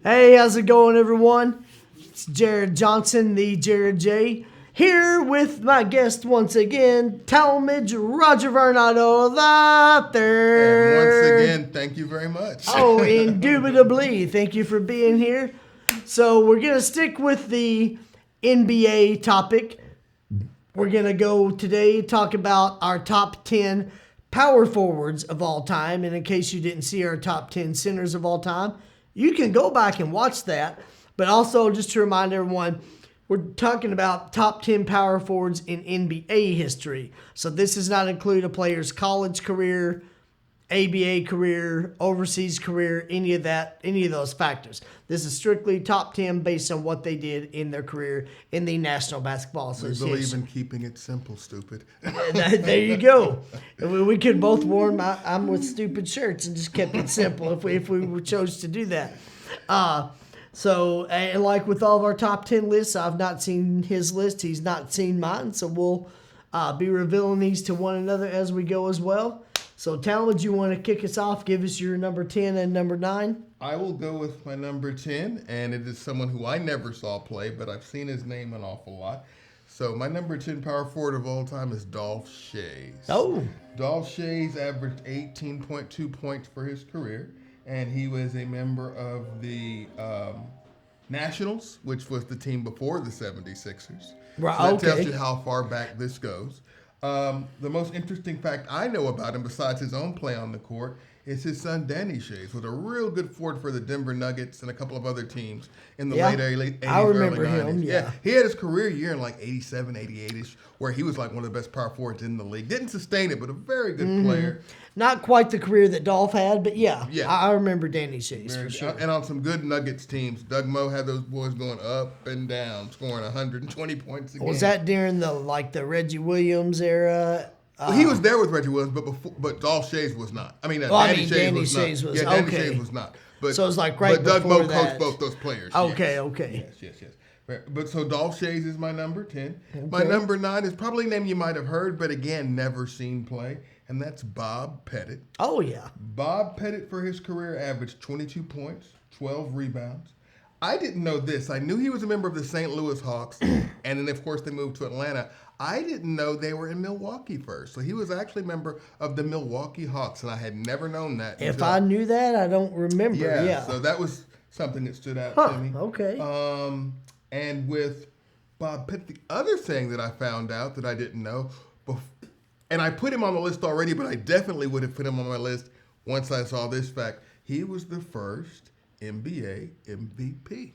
Hey, how's it going, everyone? It's Jared Johnson, the Jared J, here with my guest once again, Talmadge Roger Varnado the third. And once again, thank you very much. Oh, indubitably. Thank you for being here. So we're going to stick with the NBA topic. We're going to go today talk about our top 10 power forwards of all time. And in case you didn't see our top 10 centers of all time, you can go back and watch that. But also, just to remind everyone, we're talking about top 10 power forwards in NBA history. So this does not include a player's college career, ABA career, overseas career, any of those factors. This is strictly top 10 based on what they did in their career in the National Basketball Association. We believe in keeping it simple, stupid. There you go. We could both wear I'm with stupid shirts and just kept it simple if we chose to do that. So, and like with all of our top 10 lists, I've not seen his list. He's not seen mine. So we'll be revealing these to one another as we go as well. So, Talmadge, you want to kick us off? Give us your number 10 and number 9. I will go with my number 10, and it is someone who I never saw play, but I've seen his name an awful lot. So, my number 10 power forward of all time is Dolph Schayes. Oh. Dolph Schayes averaged 18.2 points for his career, and he was a member of the Nationals, which was the team before the 76ers. Right, so that okay. tells you how far back this goes. The most interesting fact I know about him, besides his own play on the court, is his son Danny Schayes was a real good forward for the Denver Nuggets and a couple of other teams in the late 80s, I remember early 90s. him, yeah. He had his career year in like 87, 88-ish, where he was like one of the best power forwards in the league. Didn't sustain it, but a very good player. Not quite the career that Dolph had, but yeah. Yeah. I remember Danny Schayes for sure. And on some good Nuggets teams, Doug Moe had those boys going up and down, scoring 120 points a game. Was that during the Reggie Williams era? Well, he was there with Reggie Williams, but Dolph Schayes was not. Danny Schayes was not. Danny Schayes was not. But, so it was like right but Doug before Moe that. coached both those players. Okay. Yes. But so Dolph Schayes is my number 10. Okay. My number 9 is probably a name you might have heard, but again, never seen play, and that's Bob Pettit. Oh, yeah. Bob Pettit for his career averaged 22 points, 12 rebounds. I didn't know this. I knew he was a member of the St. Louis Hawks, and then, of course, they moved to Atlanta. I didn't know they were in Milwaukee first. So he was actually a member of the Milwaukee Hawks, and I had never known that. If I knew that, I don't remember. Yeah. So that was something that stood out to me. Okay. And with Bob Pitt, the other thing that I found out that I didn't know, and I put him on the list already, but I definitely would have put him on my list once I saw this fact. He was the first NBA MVP.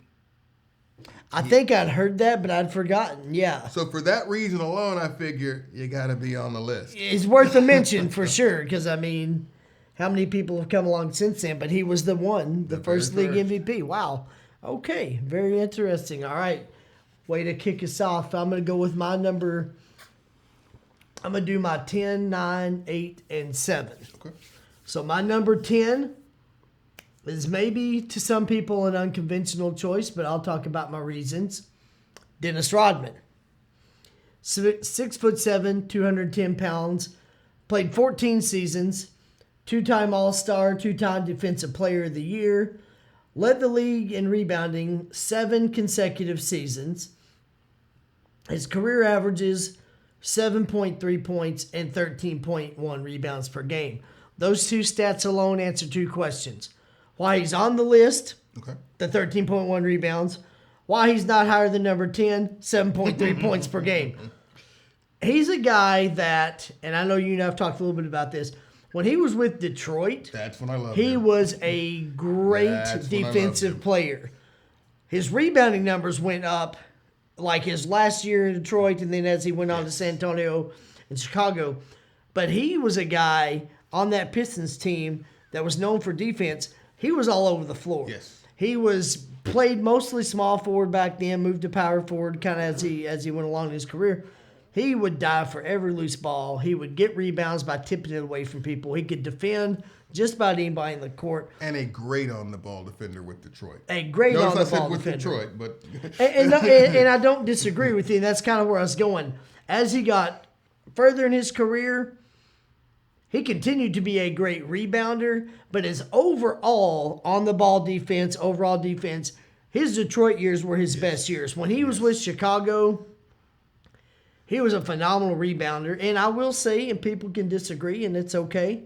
I think I'd heard that, but I'd forgotten. Yeah. So for that reason alone, I figure you got to be on the list. It's worth a mention for sure, because, how many people have come along since then? But he was the one, the first league MVP. Wow. Okay. Very interesting. All right. Way to kick us off. I'm going to go with my number. I'm going to do my 10, 9, 8, and 7. Okay. So my number 10 is maybe to some people an unconventional choice, but I'll talk about my reasons. Dennis Rodman. 6'7", 210 pounds, played 14 seasons, 2-time All-Star, 2-time Defensive Player of the Year, led the league in rebounding 7 consecutive seasons. His career averages 7.3 points and 13.1 rebounds per game. Those two stats alone answer 2 questions. Why he's on the list, the 13.1 rebounds. Why he's not higher than number 10, 7.3 points per game. He's a guy that, and I know you and I have talked a little bit about this, when he was with Detroit, that's when I loved he him. was a great defensive player. His rebounding numbers went up like his last year in Detroit, and then as he went on to San Antonio and Chicago. But he was a guy on that Pistons team that was known for defense. He was all over the floor. Yes. He played mostly small forward back then, moved to power forward kind of as he went along in his career. He would dive for every loose ball. He would get rebounds by tipping it away from people. He could defend just about anybody in the court. And a great on-the-ball defender with Detroit. A great on-the-ball with defender. Detroit, but and I don't disagree with you. And that's kind of where I was going. As he got further in his career, He continued to be a great rebounder, but his overall on-the-ball defense, his Detroit years were his best years. When he was with Chicago, he was a phenomenal rebounder. And I will say, and people can disagree, and it's okay,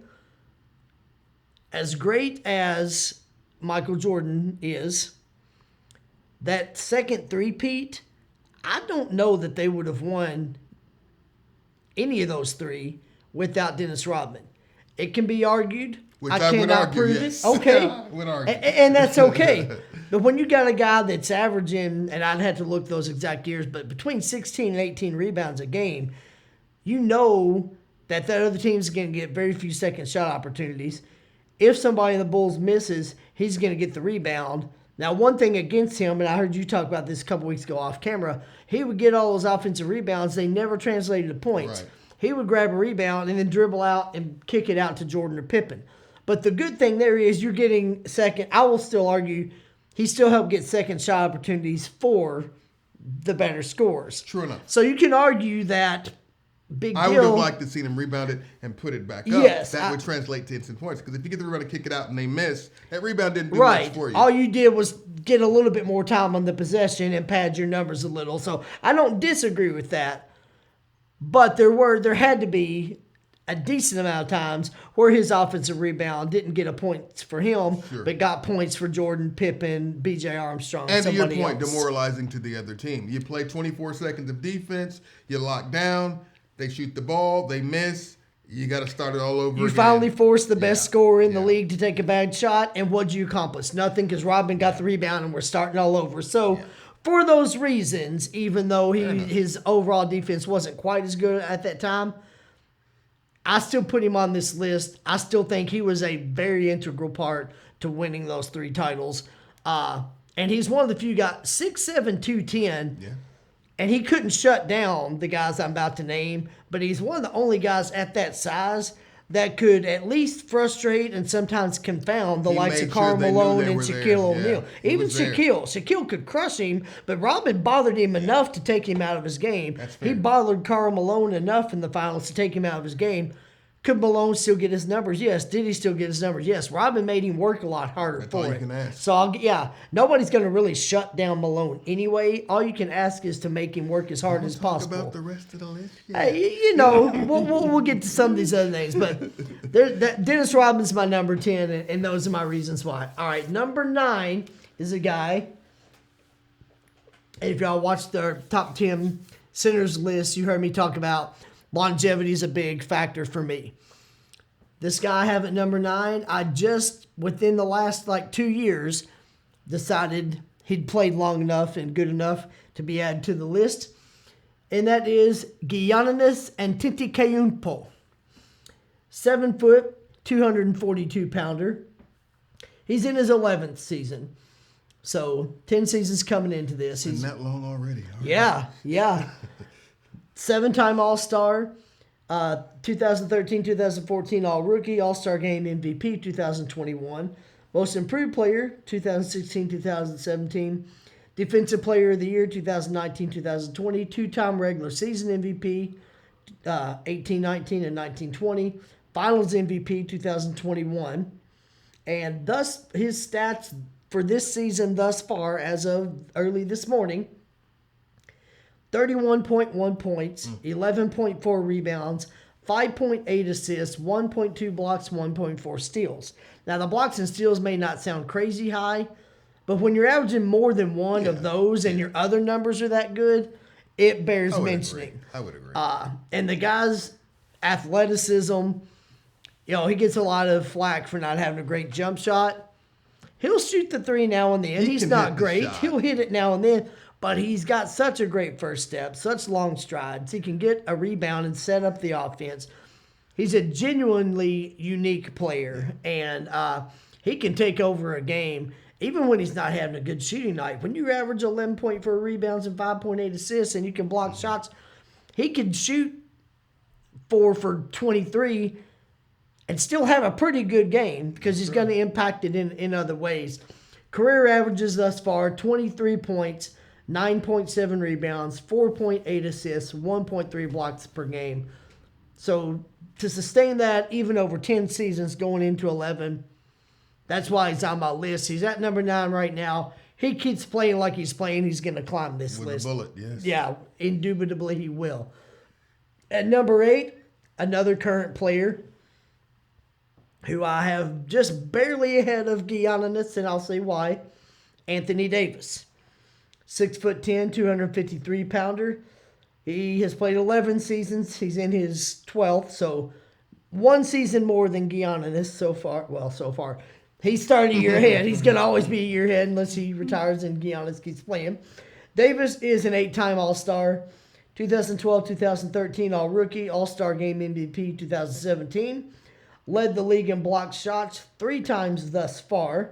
as great as Michael Jordan is, that second three-peat, I don't know that they would have won any of those three without Dennis Rodman. It can be argued. Which I I would cannot argue, prove yes. it. Okay. I would argue. And that's okay. But when you got a guy that's averaging, and I'd have to look those exact years, but between 16 and 18 rebounds a game, you know that the other team's going to get very few second shot opportunities. If somebody in the Bulls misses, he's going to get the rebound. Now, one thing against him, and I heard you talk about this a couple weeks ago off camera, he would get all those offensive rebounds. They never translated to points. Right. He would grab a rebound and then dribble out and kick it out to Jordan or Pippen. But the good thing there is you're getting second. I will still argue he still helped get second shot opportunities for the better scores. True enough. So you can argue that Big I would Gil. have liked to see them rebound it and put it back up. Yes, That would translate to instant points. Because if you get the rebound and kick it out and they miss, that rebound didn't do much for you. All you did was get a little bit more time on the possession and pad your numbers a little. So I don't disagree with that. But there had to be a decent amount of times where his offensive rebound didn't get a point for him, but got points for Jordan, Pippen, B.J. Armstrong, And to your somebody point, else. demoralizing to the other team. You play 24 seconds of defense, you lock down, they shoot the ball, they miss, you got to start it all over You again. finally forced the best scorer in the Yeah. league to take a bad shot, and what'd you accomplish? Nothing, because Rodman got the rebound, and we're starting all over. So, for those reasons, even though his overall defense wasn't quite as good at that time, I still put him on this list. I still think he was a very integral part to winning those three titles. And he's one of the few guys, 6'7", 210. Yeah. And he couldn't shut down the guys I'm about to name, but he's one of the only guys at that size that could at least frustrate and sometimes confound the He likes of made sure Karl they knew Malone they and were there. Shaquille Yeah, O'Neal. he Even was there. Shaquille could crush him, but Robin bothered him enough to take him out of his game. That's fair. He bothered Karl Malone enough in the finals to take him out of his game. Could Malone still get his numbers? Yes. Did he still get his numbers? Yes. Robin made him work a lot harder That's for all you it. can ask. So, nobody's going to really shut down Malone anyway. All you can ask is to make him work as hard as Talk possible. about the rest of the list. Hey, we'll get to some of these other names, but Dennis Rodman's my number 10, and those are my reasons why. All right, number 9 is a guy, and if y'all watched the top 10 centers list, you heard me talk about longevity is a big factor for me. This guy I have at number 9. I just, within the last 2 years, decided he'd played long enough and good enough to be added to the list. And that is Giannis Antetokounmpo. 7 foot, 242 pounder. He's in his 11th season. So 10 seasons coming into this. Been that long already. All right. Yeah. 7-time All-Star. 2013-2014 All-Rookie, All-Star Game MVP, 2021. Most Improved Player, 2016-2017. Defensive Player of the Year, 2019-2020. 2-time regular season MVP, 18-19 and 19-20. Finals MVP, 2021. And thus, his stats for this season thus far, as of early this morning, 31.1 points, 11.4 rebounds, 5.8 assists, 1.2 blocks, 1.4 steals. Now, the blocks and steals may not sound crazy high, but when you're averaging more than one of those and your other numbers are that good, it bears mentioning. I would agree. And the guy's athleticism, he gets a lot of flack for not having a great jump shot. He'll shoot the three now and then. He's can not hit the great. shot. He'll hit it now and then. But he's got such a great first step, such long strides. He can get a rebound and set up the offense. He's a genuinely unique player, and he can take over a game even when he's not having a good shooting night. When you average 11.4 rebounds and 5.8 assists and you can block shots, he can shoot 4 for 23 and still have a pretty good game because he's going to impact it in other ways. Career averages thus far, 23 points, 9.7 rebounds, 4.8 assists, 1.3 blocks per game. So to sustain that even over 10 seasons going into 11, that's why he's on my list. He's at number 9 right now. He keeps playing like he's playing. He's going to climb this With list. a bullet, yes. Yeah, indubitably he will. At number 8, another current player who I have just barely ahead of Giannis, and I'll say why. Anthony Davis. 6'10", 253-pounder. He has played 11 seasons. He's in his 12th, so one season more than Giannis so far. Well, so far. He started a year ahead. He's going to always be a year ahead unless he retires and Giannis keeps playing. Davis is an 8-time All-Star. 2012, 2013 All-Rookie, All-Star Game MVP 2017. Led the league in blocked shots 3 times thus far.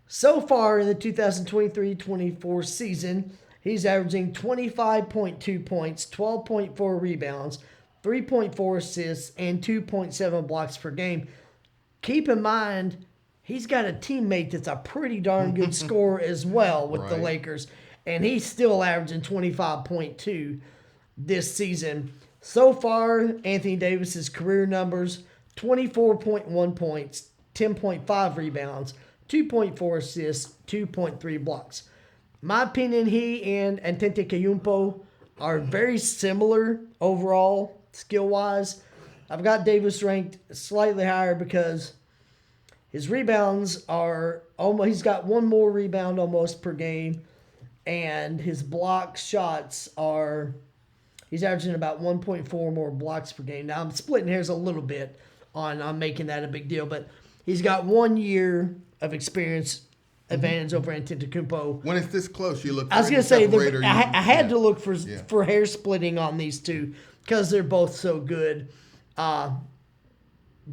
So far in the 2023-24 season, he's averaging 25.2 points, 12.4 rebounds, 3.4 assists, and 2.7 blocks per game. Keep in mind, he's got a teammate that's a pretty darn good scorer as well with the Lakers, and he's still averaging 25.2 this season. So far, Anthony Davis's career numbers, 24.1 points, 10.5 rebounds, 2.4 assists, 2.3 blocks. My opinion, he and Antetokounmpo are very similar overall, skill-wise. I've got Davis ranked slightly higher because his rebounds are almost, he's got one more rebound almost per game, and his block shots are, he's averaging about 1.4 more blocks per game. Now, I'm splitting hairs a little bit on making that a big deal, but he's got 1 year of experience advantage over Antetokounmpo. When it's this close, you look. I was going to say, I had yeah. to look for hair splitting on these two because they're both so good.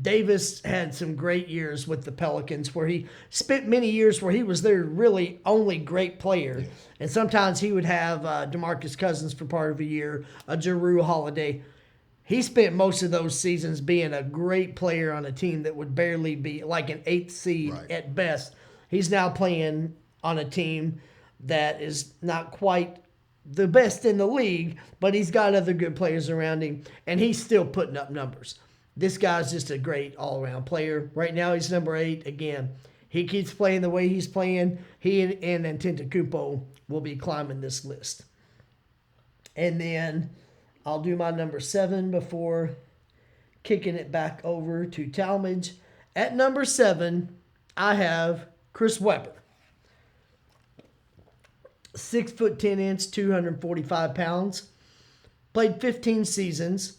Davis had some great years with the Pelicans where he spent many years where he was their really only great player. Yes. And sometimes he would have DeMarcus Cousins for part of a year, a Jrue Holiday. He spent most of those seasons being a great player on a team that would barely be like an 8th seed at best. He's now playing on a team that is not quite the best in the league, but he's got other good players around him, and he's still putting up numbers. This guy's just a great all-around player. Right now, he's number 8. Again, he keeps playing the way he's playing. He and Antetokounmpo will be climbing this list. And then I'll do my number 7 before kicking it back over to Talmadge. At number 7, I have Chris Webber. 6'10", 245 pounds. Played 15 seasons.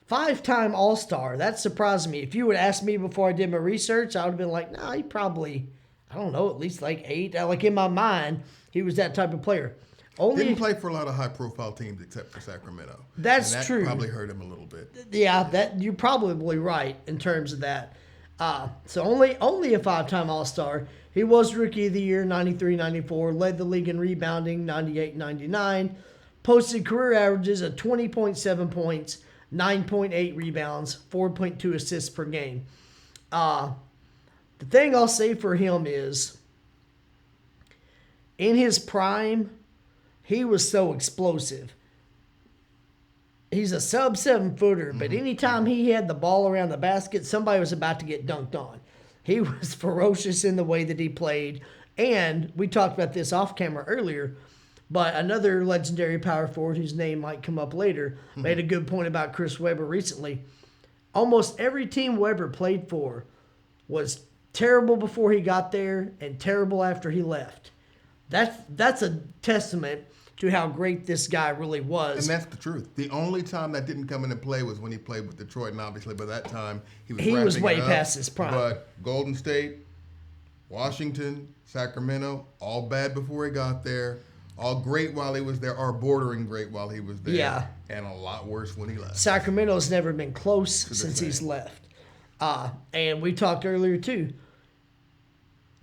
5-time All-Star. That surprised me. If you would ask me before I did my research, I would have been like, nah, he probably, I don't know, at least like 8. Like in my mind, he was that type of player. Didn't play for a lot of high-profile teams except for Sacramento. That's true. Probably hurt him a little bit. Yeah, that you're probably right in terms of that. So only a 5-time All-Star. He was Rookie of the Year, 93-94. Led the league in rebounding, 98-99. Posted career averages of 20.7 points, 9.8 rebounds, 4.2 assists per game. The thing I'll say for him is, in his prime, he was so explosive. He's a sub-7 footer, but anytime he had the ball around the basket, somebody was about to get dunked on. He was ferocious in the way that he played. And we talked about this off camera earlier, but another legendary power forward whose name might come up later made a good point about Chris Webber recently. Almost every team Webber played for was terrible before he got there and terrible after he left. That's a testament to how great this guy really was. And that's the truth. The only time that didn't come into play was when he played with Detroit, and obviously by that time he was way it up. past his prime. But Golden State, Washington, Sacramento, all bad before he got there, all great while he was there, or bordering great while he was there, Yeah. and a lot worse when he left. Sacramento's never been close since he's left. And we talked earlier, too.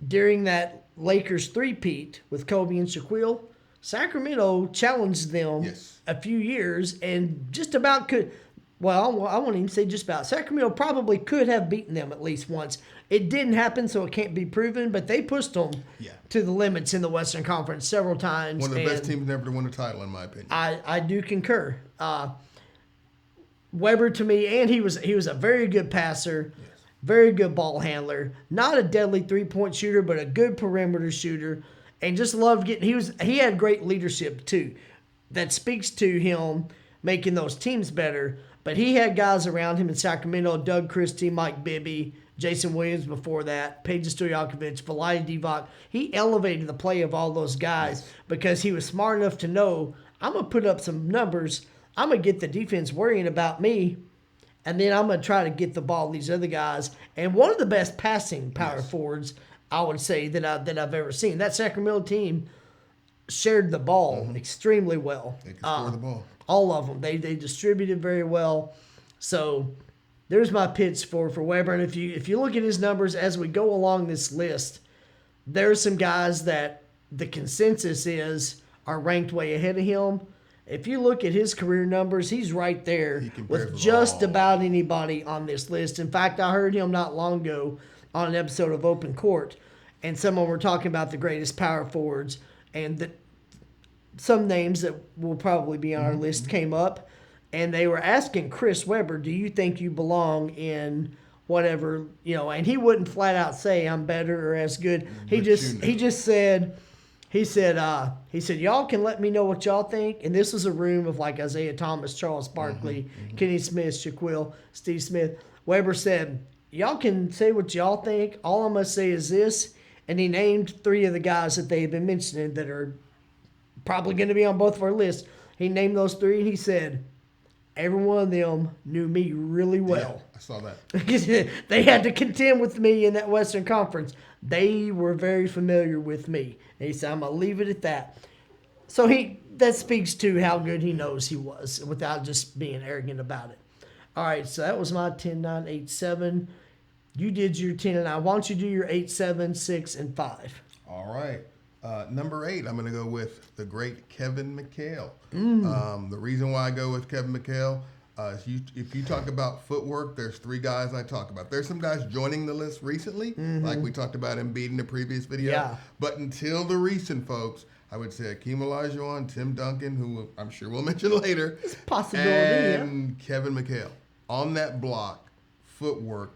During that Lakers three-peat with Kobe and Shaquille, Sacramento challenged them a few years and just about could, well, I won't even say just about. Sacramento probably could have beaten them at least once. It didn't happen, so it can't be proven, but they pushed them to the limits in the Western Conference several times. One of the best teams never to win a title, in my opinion. I do concur. Weber to me, and he was a very good passer, very good ball handler, not a deadly 3-point shooter, but a good perimeter shooter, and just loved getting. He had great leadership too, that speaks to him making those teams better. But he had guys around him in Sacramento: Doug Christie, Mike Bibby, Jason Williams before that, Peja Stojakovic, Vlade Divac. He elevated the play of all those guys because he was smart enough to know, I'm going to put up some numbers. I'm going to get the defense worrying about me, and then I'm going to try to get the ball to these other guys. And one of the best passing power forwards, I would say, that I've ever seen. That Sacramento team shared the ball extremely well. They could score the ball. All of them. They distributed very well. So there's my pitch for Weber. And if you look at his numbers as we go along this list, there's some guys that the consensus is are ranked way ahead of him. If you look at his career numbers, he's right there with just about anybody on this list. In fact, I heard him not long ago on an episode of Open Court, and someone were talking about the greatest power forwards, and some names that will probably be on our list came up, and they were asking Chris Webber, do you think you belong in whatever, and he wouldn't flat out say I'm better or as good. He just said, y'all can let me know what y'all think. And this was a room of like Isaiah Thomas, Charles Barkley, Kenny Smith, Shaquille, Steve Smith. Weber said, y'all can say what y'all think. All I'm going to say is this. And he named 3 of the guys that they've been mentioning that are probably going to be on both of our lists. He named those 3, and he said, every one of them knew me really well. Yeah, I saw that. They had to contend with me in that Western Conference. They were very familiar with me. And he said, I'm going to leave it at that. So that speaks to how good he knows he was without just being arrogant about it. All right, so that was my 10, 9, 8, 7. You did your 10 and 9. Why don't you do your 8, 7, 6, and 5? All right. Number 8, I'm going to go with the great Kevin McHale. The reason why I go with Kevin McHale, if you talk about footwork, there's 3 guys I talk about. There's some guys joining the list recently, like we talked about Embiid in the previous video. Yeah. But until the recent folks, I would say Akeem Olajuwon, Tim Duncan, who I'm sure we'll mention later, It's a possibility, and Kevin McHale. On that block, footwork,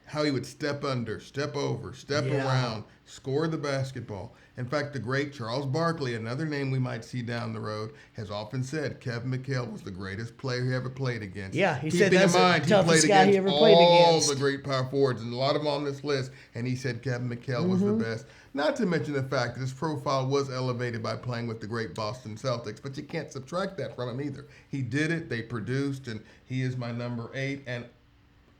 how he would step under, step over, step around, score the basketball. In fact, the great Charles Barkley, another name we might see down the road, has often said Kevin McHale was the greatest player he ever played against. Yeah, he Keeping said that's in mind, the toughest guy he ever played all against. the great power forwards, and a lot of them on this list, and he said Kevin McHale was the best. Not to mention the fact that his profile was elevated by playing with the great Boston Celtics, but you can't subtract that from him either. He did it, they produced, and he is my number 8, and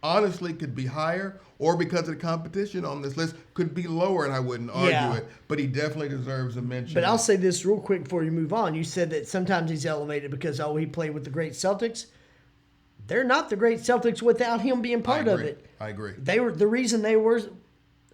honestly could be higher, or because of the competition on this list could be lower, and I wouldn't argue it, but he definitely deserves a mention. But I'll say this real quick before you move on. You said that sometimes he's elevated because he played with the great Celtics. They're not the great Celtics without him being part of it. I agree. They were the reason they were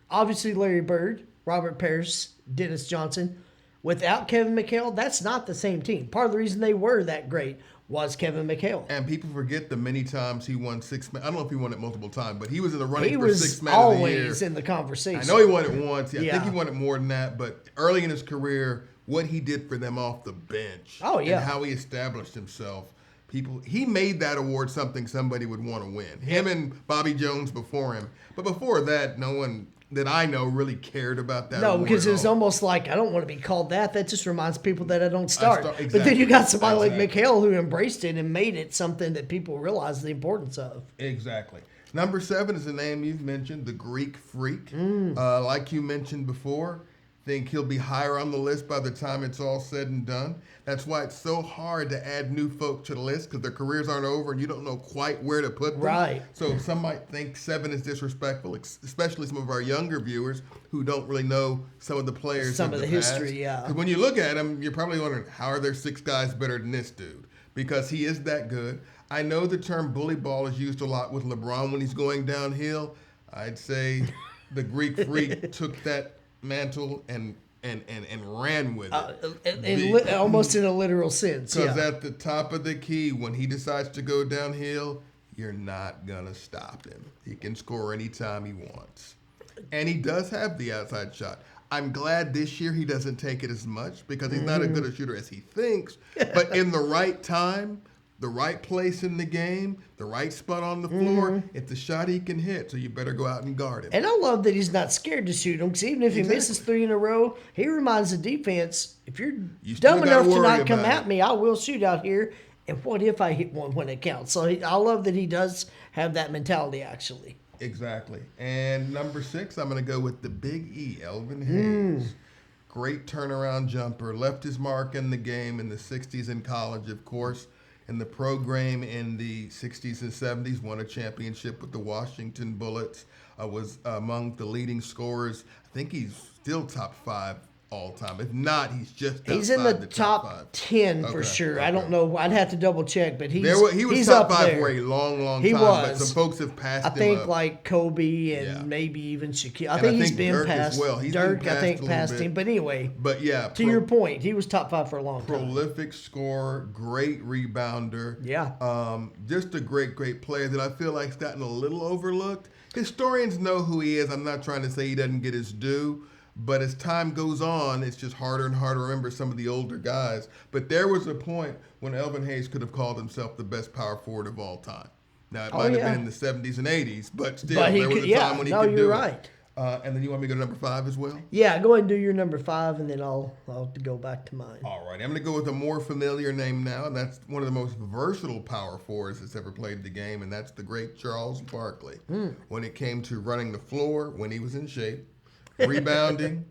obviously Larry Bird, Robert Parrish, Dennis Johnson. Without Kevin McHale, that's not the same team. Part of the reason they were that great was Kevin McHale. And people forget the many times he won 6 man. I don't know if he won it multiple times, but he was in the running He for was 6 man of the year. always in the conversation. I know he won it once. I Yeah. think he won it more than that. But early in his career, what he did for them off the bench, Oh, yeah. and how he established himself, he made that award something somebody would want to win. Him and Bobby Jones before him. But before that, no one that I know really cared about that. No, award because at it's all. almost like I don't want to be called that. That just reminds people that I don't start. But then exactly. you got somebody like Exactly. McHale who embraced it and made it something that people realize the importance of. Exactly. Number 7 is a name you've mentioned, the Greek Freak. Like you mentioned before, think he'll be higher on the list by the time it's all said and done. That's why it's so hard to add new folk to the list, because their careers aren't over and you don't know quite where to put them. Right. So some might think 7 is disrespectful, especially some of our younger viewers who don't really know some of the players. Some of the past. history, yeah. 'Cause when you look at him, you're probably wondering, how are there 6 guys better than this dude? Because he is that good. I know the term bully ball is used a lot with LeBron when he's going downhill. I'd say the Greek Freak took that mantle and ran with it. Almost in a literal sense. Because Yeah. at the top of the key, when he decides to go downhill, you're not going to stop him. He can score anytime he wants. And he does have the outside shot. I'm glad this year he doesn't take it as much because he's not as good a shooter as he thinks. But in the right time, the right place in the game, the right spot on the floor. It's a shot he can hit, so you better go out and guard him. And I love that he's not scared to shoot them, because even if he misses 3 in a row, he reminds the defense, if you're still dumb gotta enough to worry not come about at it. me, I will shoot out here. And what if I hit one when it counts? So I love that he does have that mentality, actually. Exactly. And number 6, I'm going to go with the Big E, Elvin Hayes. Great turnaround jumper. Left his mark in the game in the 60s in college, of course. In the program in the 60s and 70s, won a championship with the Washington Bullets. Was among the leading scorers. I think he's still top 5 all time. If not, he's in outside the top top 5. 10 for Okay, sure. okay. I don't know. I'd have to double check, but he was he's top up 5 there. for a long He time. was. But some folks have passed I him think up. like Kobe and Yeah. maybe even Shaquille. I And think I he's think been Dirk as past. well. He's been Dirk, I passed think, a little passed bit. him. But anyway, But yeah, to your point, he was top 5 for a long time. prolific scorer, great rebounder. Yeah. Just a great player that I feel like's gotten a little overlooked. Historians know who he is. I'm not trying to say he doesn't get his due, but as time goes on, it's just harder and harder to remember some of the older guys. But there was a point when Elvin Hayes could have called himself the best power forward of all time. Now, it might have been in the 70s and 80s, but still, But he there was could- a time when he could do you're it. right. And then you want me to go to number 5 as well? Yeah, go ahead and do your number 5, and then I'll go back to mine. All right, I'm going to go with a more familiar name now, and that's one of the most versatile power forwards that's ever played the game, and that's the great Charles Barkley. When it came to running the floor, when he was in shape, rebounding,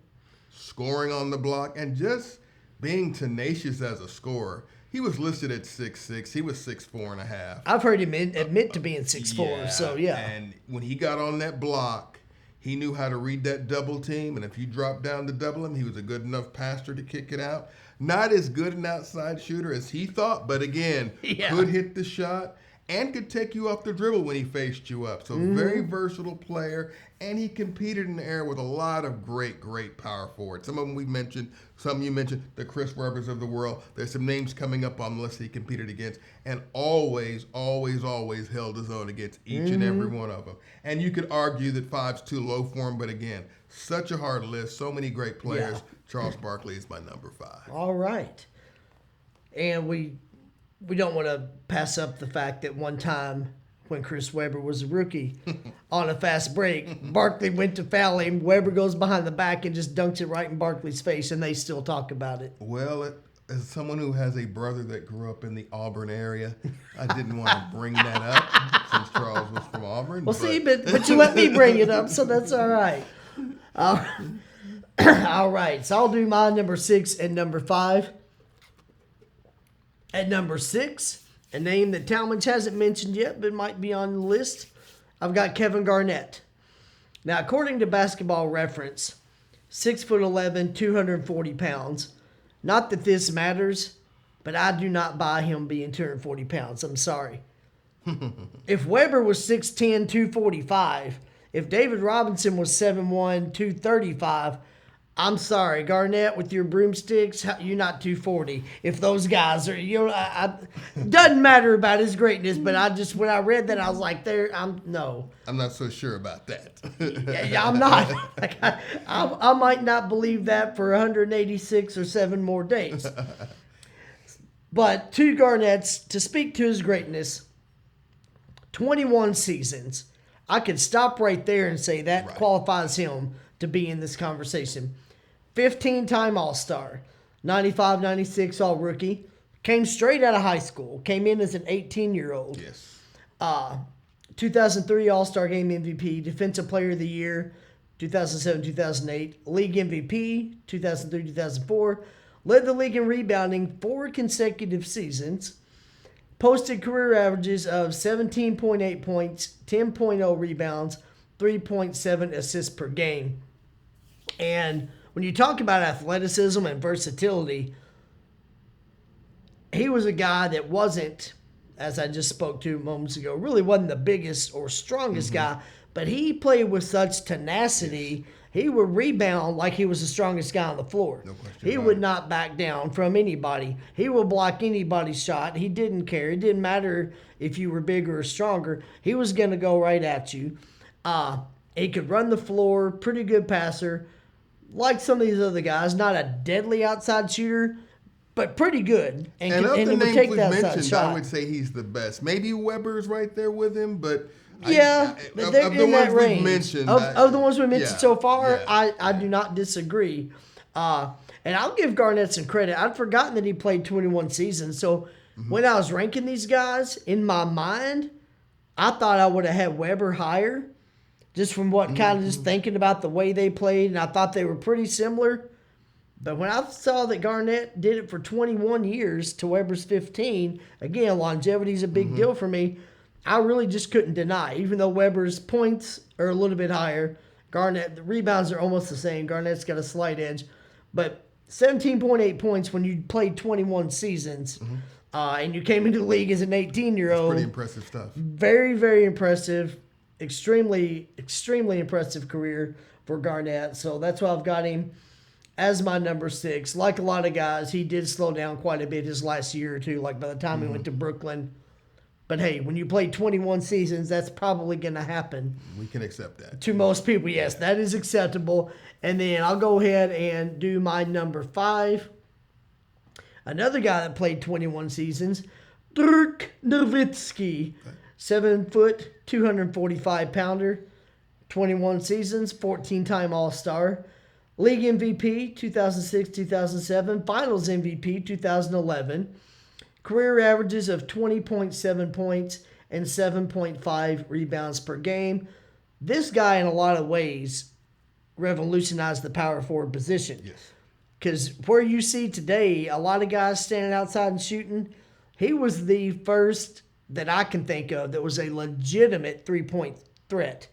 scoring on the block, and just being tenacious as a scorer. He was listed at 6'6". He was 6'4.5". I've heard him admit to being 6'4", so yeah. And when he got on that block, he knew how to read that double team, and if you dropped down to double him, he was a good enough passer to kick it out. Not as good an outside shooter as he thought, but again, could hit the shot and could take you off the dribble when he faced you up. So very versatile player, and he competed in the air with a lot of great power forwards. Some of them we mentioned, some you mentioned, the Chris Webbers of the world. There's some names coming up on the list he competed against, and always held his own against each and every one of them. And you could argue that 5's too low for him, but again, such a hard list, so many great players. Yeah. Charles Barkley is my number 5. All right. And we don't want to pass up the fact that one time when Chris Webber was a rookie on a fast break, Barkley went to foul him. Webber goes behind the back and just dunks it right in Barkley's face, and they still talk about it. Well, as someone who has a brother that grew up in the Auburn area, I didn't want to bring that up since Charles was from Auburn. Well, see, but you let me bring it up, so that's all right. All right, so I'll do my number 6 and number 5. At number 6, a name that Talmadge hasn't mentioned yet, but might be on the list, I've got Kevin Garnett. Now, according to Basketball Reference, 6'11", 240 pounds. Not that this matters, but I do not buy him being 240 pounds. I'm sorry. If Webber was 6'10", 245, if David Robinson was 7'1", 235, I'm sorry, Garnett, with your broomsticks, you're not 240. If those guys are, doesn't matter about his greatness, but when I read that, I was like, I'm not so sure about that. Yeah, I'm not. Like, I might not believe that for 186 or 7 more days. But to Garnett's, to speak to his greatness, 21 seasons. I could stop right there and say that qualifies him to be in this conversation. 15-time All-Star, 95-96 All-Rookie, came straight out of high school, came in as an 18-year-old. Yes. 2003 All-Star Game MVP, Defensive Player of the Year, 2007-2008, League MVP, 2003-2004, led the league in rebounding 4 consecutive seasons, posted career averages of 17.8 points, 10.0 rebounds, 3.7 assists per game. And when you talk about athleticism and versatility, he was a guy that wasn't, as I just spoke to moments ago, really wasn't the biggest or strongest guy, but he played with such tenacity. He would rebound like he was the strongest guy on the floor. No question He about would it. not back down from anybody. He would block anybody's shot. He didn't care. It didn't matter if you were bigger or stronger. He was going to go right at you. He could run the floor, pretty good passer. Like some of these other guys, not a deadly outside shooter, but pretty good. And of and the would names take we've that outside mentioned, shot. I would say he's the best. Maybe Weber's right there with him, but Yeah, of they're the in ones that we've range. mentioned, Of the ones we mentioned yeah, so far, yeah. I do not disagree. And I'll give Garnett some credit. I'd forgotten that he played 21 seasons. So when I was ranking these guys, in my mind, I thought I would have had Weber higher, just from what kind of just thinking about the way they played, and I thought they were pretty similar. But when I saw that Garnett did it for 21 years to Weber's 15, again, longevity is a big deal for me. I really just couldn't deny. Even though Weber's points are a little bit higher, Garnett, the rebounds are almost the same. Garnett's got a slight edge. But 17.8 points when you played 21 seasons and you came into the league as an 18-year-old. Pretty impressive stuff. Very, very impressive. Extremely, extremely impressive career for Garnett. So that's why I've got him as my number 6. Like a lot of guys, he did slow down quite a bit his last year or two, like by the time he went to Brooklyn. But hey, when you play 21 seasons, that's probably going to happen. We can accept that. To most people, yes, that is acceptable. And then I'll go ahead and do my number 5. Another guy that played 21 seasons, Dirk Nowitzki. 7 foot, 245 pounder, 21 seasons, 14-time All-Star. League MVP 2006-2007, Finals MVP 2011. Career averages of 20.7 points and 7.5 rebounds per game. This guy, in a lot of ways, revolutionized the power forward position. Yes. Because where you see today a lot of guys standing outside and shooting, he was the first that I can think of that was a legitimate three-point threat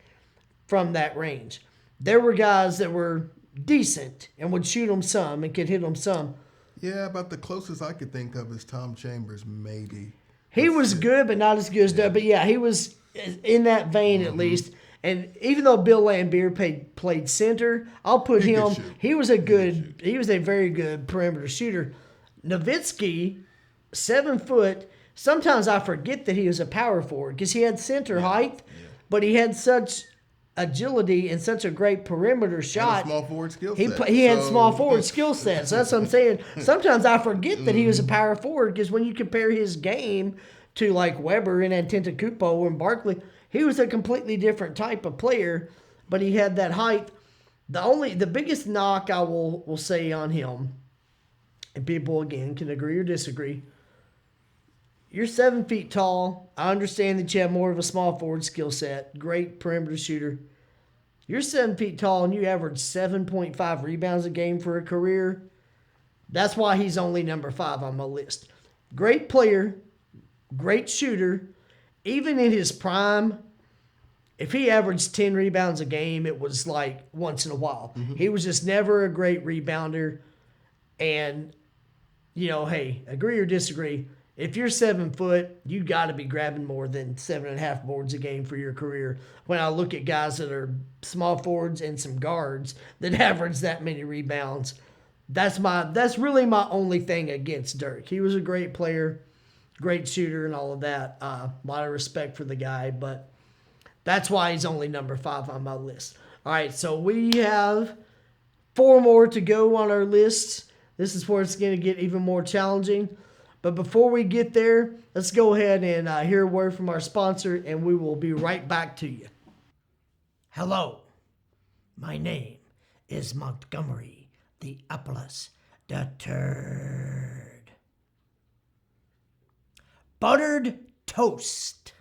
from that range. There were guys that were decent and would shoot them some and could hit them some. Yeah, about the closest I could think of is Tom Chambers, maybe. He was good, but not as good as Doug. But yeah, he was in that vein at least. And even though Bill Laimbeer played center, I'll put He him. could shoot. He was a very good perimeter shooter. Nowitzki, 7 foot. Sometimes I forget that he was a power forward because he had center height, but he had such agility and such a great perimeter shot. Small forward skill set. He had small forward skill sets. So that's what I'm saying. Sometimes I forget that he was a power forward because when you compare his game to like Weber and Antetokounmpo and Barkley, he was a completely different type of player, but he had that height. The biggest knock I will say on him, and people again can agree or disagree. You're 7 feet tall. I understand that you have more of a small forward skill set. Great perimeter shooter. You're 7 feet tall and you average 7.5 rebounds a game for a career. That's why he's only number 5 on my list. Great player, great shooter. Even in his prime, if he averaged 10 rebounds a game, it was like once in a while. He was just never a great rebounder. And, hey, agree or disagree, if you're 7 foot, you got to be grabbing more than 7.5 boards a game for your career. When I look at guys that are small forwards and some guards that average that many rebounds, that's really my only thing against Dirk. He was a great player, great shooter, and all of that. A lot of respect for the guy, but that's why he's only number 5 on my list. All right, so we have 4 more to go on our list. This is where it's going to get even more challenging. But before we get there, let's go ahead and hear a word from our sponsor, and we will be right back to you. Hello, my name is Montgomery the Apples the Turd. Buttered toast.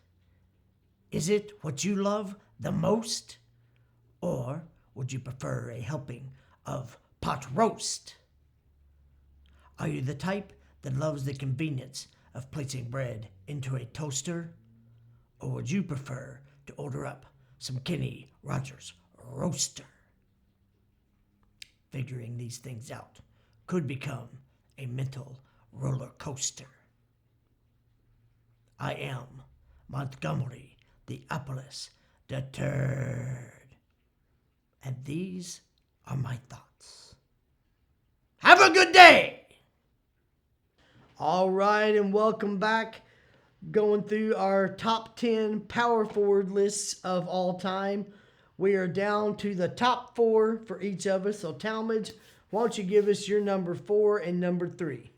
Is it what you love the most? Or would you prefer a helping of pot roast? Are you the type that loves the convenience of placing bread into a toaster? Or would you prefer to order up some Kenny Rogers Roaster? Figuring these things out could become a mental roller coaster. I am Montgomery the Apples the Turd. And these are my thoughts. Have a good day! All right, and welcome back. Going through our top 10 power forward lists of all time. We are down to the top 4 for each of us. So, Talmadge, why don't you give us your number 4 and number 3?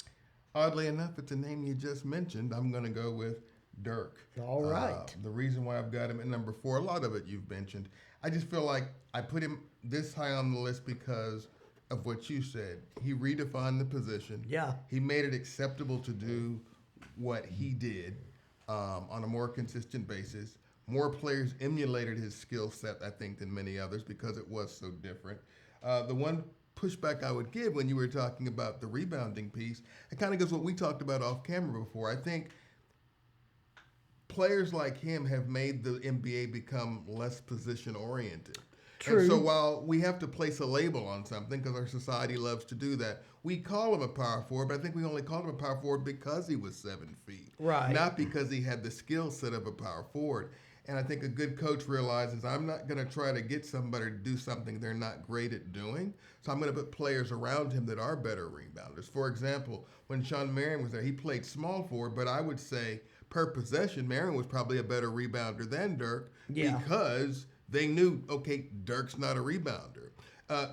Oddly enough, it's a name you just mentioned. I'm going to go with Dirk. All right. The reason why I've got him at number 4, a lot of it you've mentioned. I just feel like I put him this high on the list because of what you said. He redefined the position. Yeah. He made it acceptable to do what he did on a more consistent basis. More players emulated his skill set, I think, than many others because it was so different. The one pushback I would give when you were talking about the rebounding piece, it kind of goes what we talked about off camera before. I think players like him have made the NBA become less position oriented. True. And so while we have to place a label on something because our society loves to do that, we call him a power forward, but I think we only called him a power forward because he was 7 feet. Right. Not because he had the skill set of a power forward. And I think a good coach realizes I'm not going to try to get somebody to do something they're not great at doing. So I'm going to put players around him that are better rebounders. For example, when Shawn Marion was there, he played small forward, but I would say per possession, Marion was probably a better rebounder than Dirk because they knew, okay, Dirk's not a rebounder.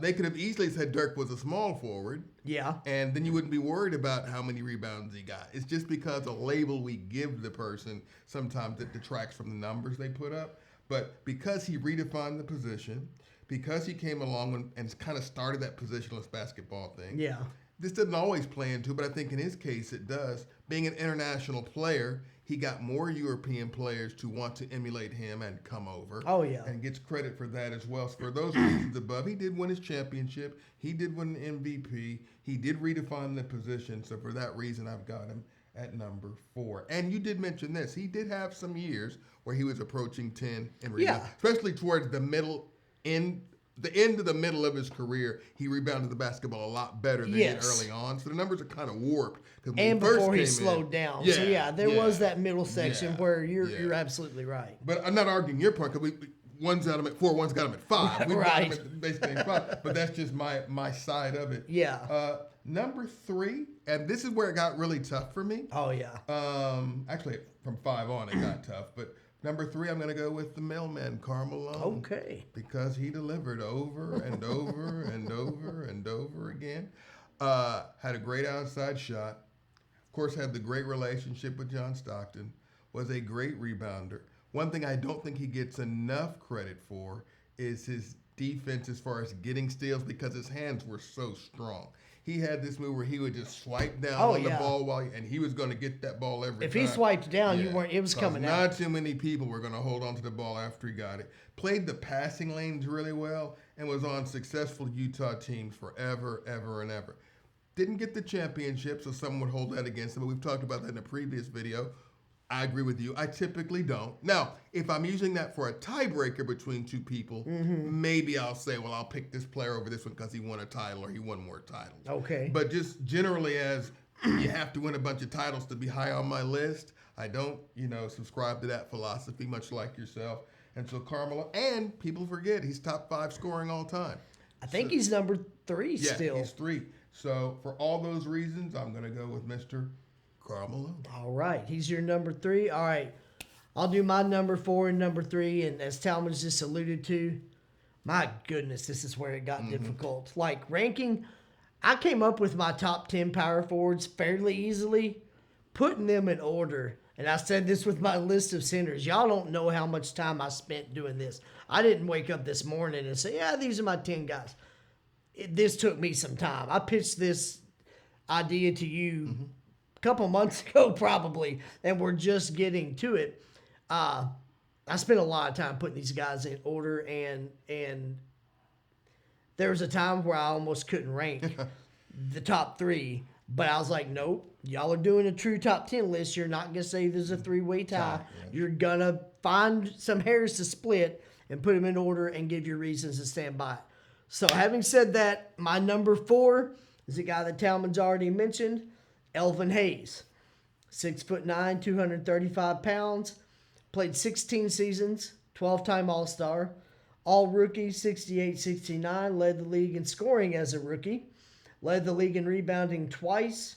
They could have easily said Dirk was a small forward. Yeah. And then you wouldn't be worried about how many rebounds he got. It's just because a label we give the person sometimes it detracts from the numbers they put up. But because he redefined the position, because he came along and kind of started that positionless basketball thing. Yeah. This doesn't always play into, but I think in his case it does. Being an international player, he got more European players to want to emulate him and come over. Oh, yeah. And gets credit for that as well. So for those reasons above, he did win his championship. He did win an MVP. He did redefine the position. So for that reason, I've got him at number 4. And you did mention this. He did have some years where he was approaching 10 in rebounds, especially towards the end of the middle of his career. He rebounded the basketball a lot better than he did early on. So the numbers are kind of warped. And before he slowed down. So there was that middle section where you're absolutely right. But I'm not arguing your point because one's got him at 4, one's got him at 5. We've got him at basically at 5. But that's just my side of it. Yeah. Number 3, and this is where it got really tough for me. Oh, yeah. Actually, from 5 on, it got tough. But number 3, I'm going to go with the mailman, Karl Malone. Okay. Because he delivered over and over and over and over again. Had a great outside shot. Of course, had the great relationship with John Stockton. Was a great rebounder. One thing I don't think he gets enough credit for is his defense as far as getting steals because his hands were so strong. He had this move where he would just swipe down on the ball and he was going to get that ball every time. If he swiped down, it was coming out. Not too many people were going to hold on to the ball after he got it. Played the passing lanes really well and was on successful Utah teams forever, ever, and ever. Didn't get the championship, so some would hold that against him, but we've talked about that in a previous video. I agree with you. I typically don't. Now, if I'm using that for a tiebreaker between two people, maybe I'll say, well, I'll pick this player over this one because he won a title or he won more titles. Okay. But just generally as you have to win a bunch of titles to be high on my list, I don't, subscribe to that philosophy, much like yourself. And so Carmelo, and people forget, he's top 5 scoring all time. I think he's number 3 still. Yeah, he's 3. So for all those reasons, I'm going to go with Mr. Carmelo. All right. He's your number 3. All right. I'll do my number 4 and number 3. And as Talmadge just alluded to, my goodness, this is where it got difficult. Like ranking, I came up with my top 10 power forwards fairly easily, putting them in order. And I said this with my list of centers. Y'all don't know how much time I spent doing this. I didn't wake up this morning and say, yeah, these are my 10 guys. This took me some time. I pitched this idea to you couple months ago probably, and we're just getting to it. I spent a lot of time putting these guys in order, and there was a time where I almost couldn't rank the top 3, but I was like, nope, y'all are doing a true top 10 list. You're not going to say there's a 3-way tie. You're going to find some hairs to split and put them in order and give your reasons to stand by it. So having said that, my number 4 is a guy that Talmadge already mentioned, Elvin Hayes, 6'9", 235 pounds, played 16 seasons, 12-time All-Star, All-Rookie, 68-69, led the league in scoring as a rookie, led the league in rebounding twice,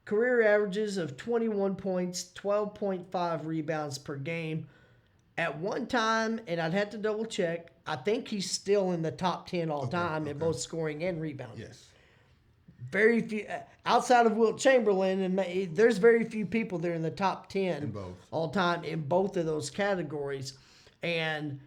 career averages of 21 points, 12.5 rebounds per game. At one time, and I'd have to double check, I think he's still in the top 10 all time in both scoring and rebounding. Yes. Very few outside of Wilt Chamberlain, and there's very few people that are in the top 10 In both. all time in both of those categories. And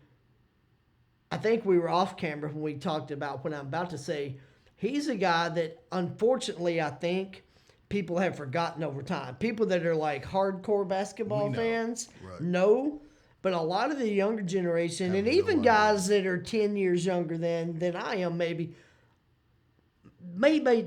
I think we were off camera when we talked about what I'm about to say. He's a guy that, unfortunately, I think people have forgotten over time. People that are like hardcore basketball We know. fans Right. know, but a lot of the younger generation, Have and no even idea. guys that are 10 years younger than I am, maybe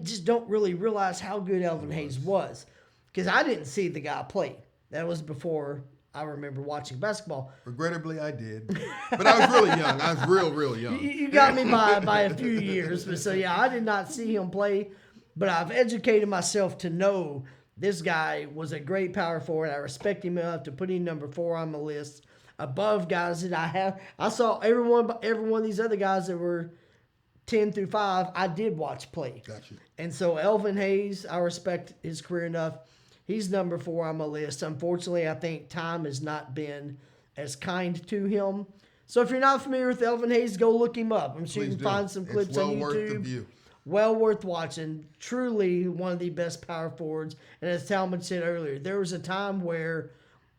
just don't really realize how good Elvin Hayes was. Because I didn't see the guy play. That was before I remember watching basketball. Regrettably, I did. But I was really young. I was real young. You got me by a few years. But so, yeah, I did not see him play. But I've educated myself to know this guy was a great power forward. I respect him enough to put him number 4 on my list above guys that I have. I saw every one of these other guys that were 10 through 5, I did watch play. Gotcha. And so Elvin Hayes, I respect his career enough. He's number 4 on my list. Unfortunately, I think time has not been as kind to him. So if you're not familiar with Elvin Hayes, go look him up. I'm sure you Please can do. find some clips It's well on worth the YouTube. view. Well worth watching. Truly one of the best power forwards. And as Talmadge said earlier, there was a time where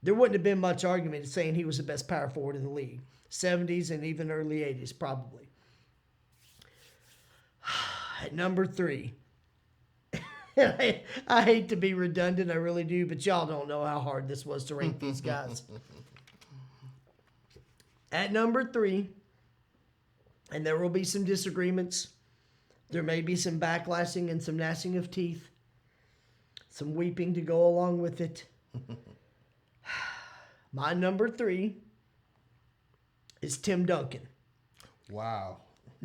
there wouldn't have been much argument saying he was the best power forward in the league. 70s and even early 80s, probably. At number 3. I hate to be redundant, I really do, but y'all don't know how hard this was to rank these guys. At number 3, and there will be some disagreements. There may be some backlashing and some gnashing of teeth. Some weeping to go along with it. My number 3 is Tim Duncan. Wow.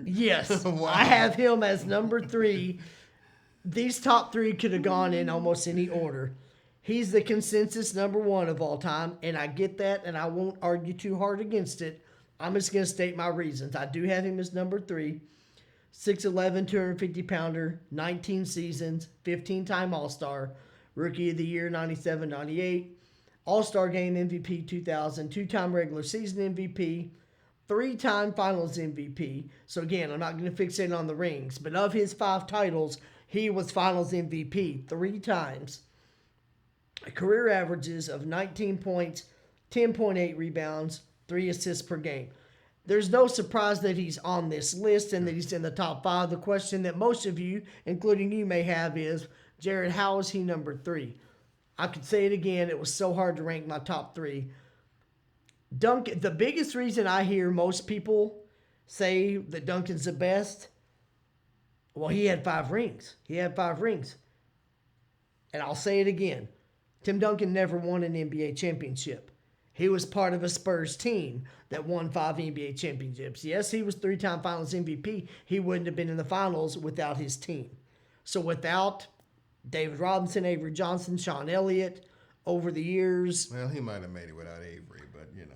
Yes, Wow. I have him as number 3. These top 3 could have gone in almost any order. He's the consensus number 1 of all time, and I get that, and I won't argue too hard against it. I'm just going to state my reasons. I do have him as number 3. 6'11", 250-pounder, 19 seasons, 15-time All-Star, Rookie of the Year 97-98, All-Star Game MVP 2000, 2-time regular season MVP, 3-time Finals MVP. So again, I'm not going to fixate on the rings, but of his 5 titles, he was Finals MVP 3 times. Career averages of 19 points, 10.8 rebounds, 3 assists per game. There's no surprise that he's on this list and that he's in the top 5. The question that most of you, including you, may have is, Jared, how is he number 3? I could say it again. It was so hard to rank my top 3. Duncan, the biggest reason I hear most people say that Duncan's the best, well, he had 5 rings. He had 5 rings. And I'll say it again. Tim Duncan never won an NBA championship. He was part of a Spurs team that won 5 NBA championships. Yes, he was 3-time Finals MVP. He wouldn't have been in the finals without his team. So without David Robinson, Avery Johnson, Sean Elliott, over the years. Well, he might have made it without Avery, but you know.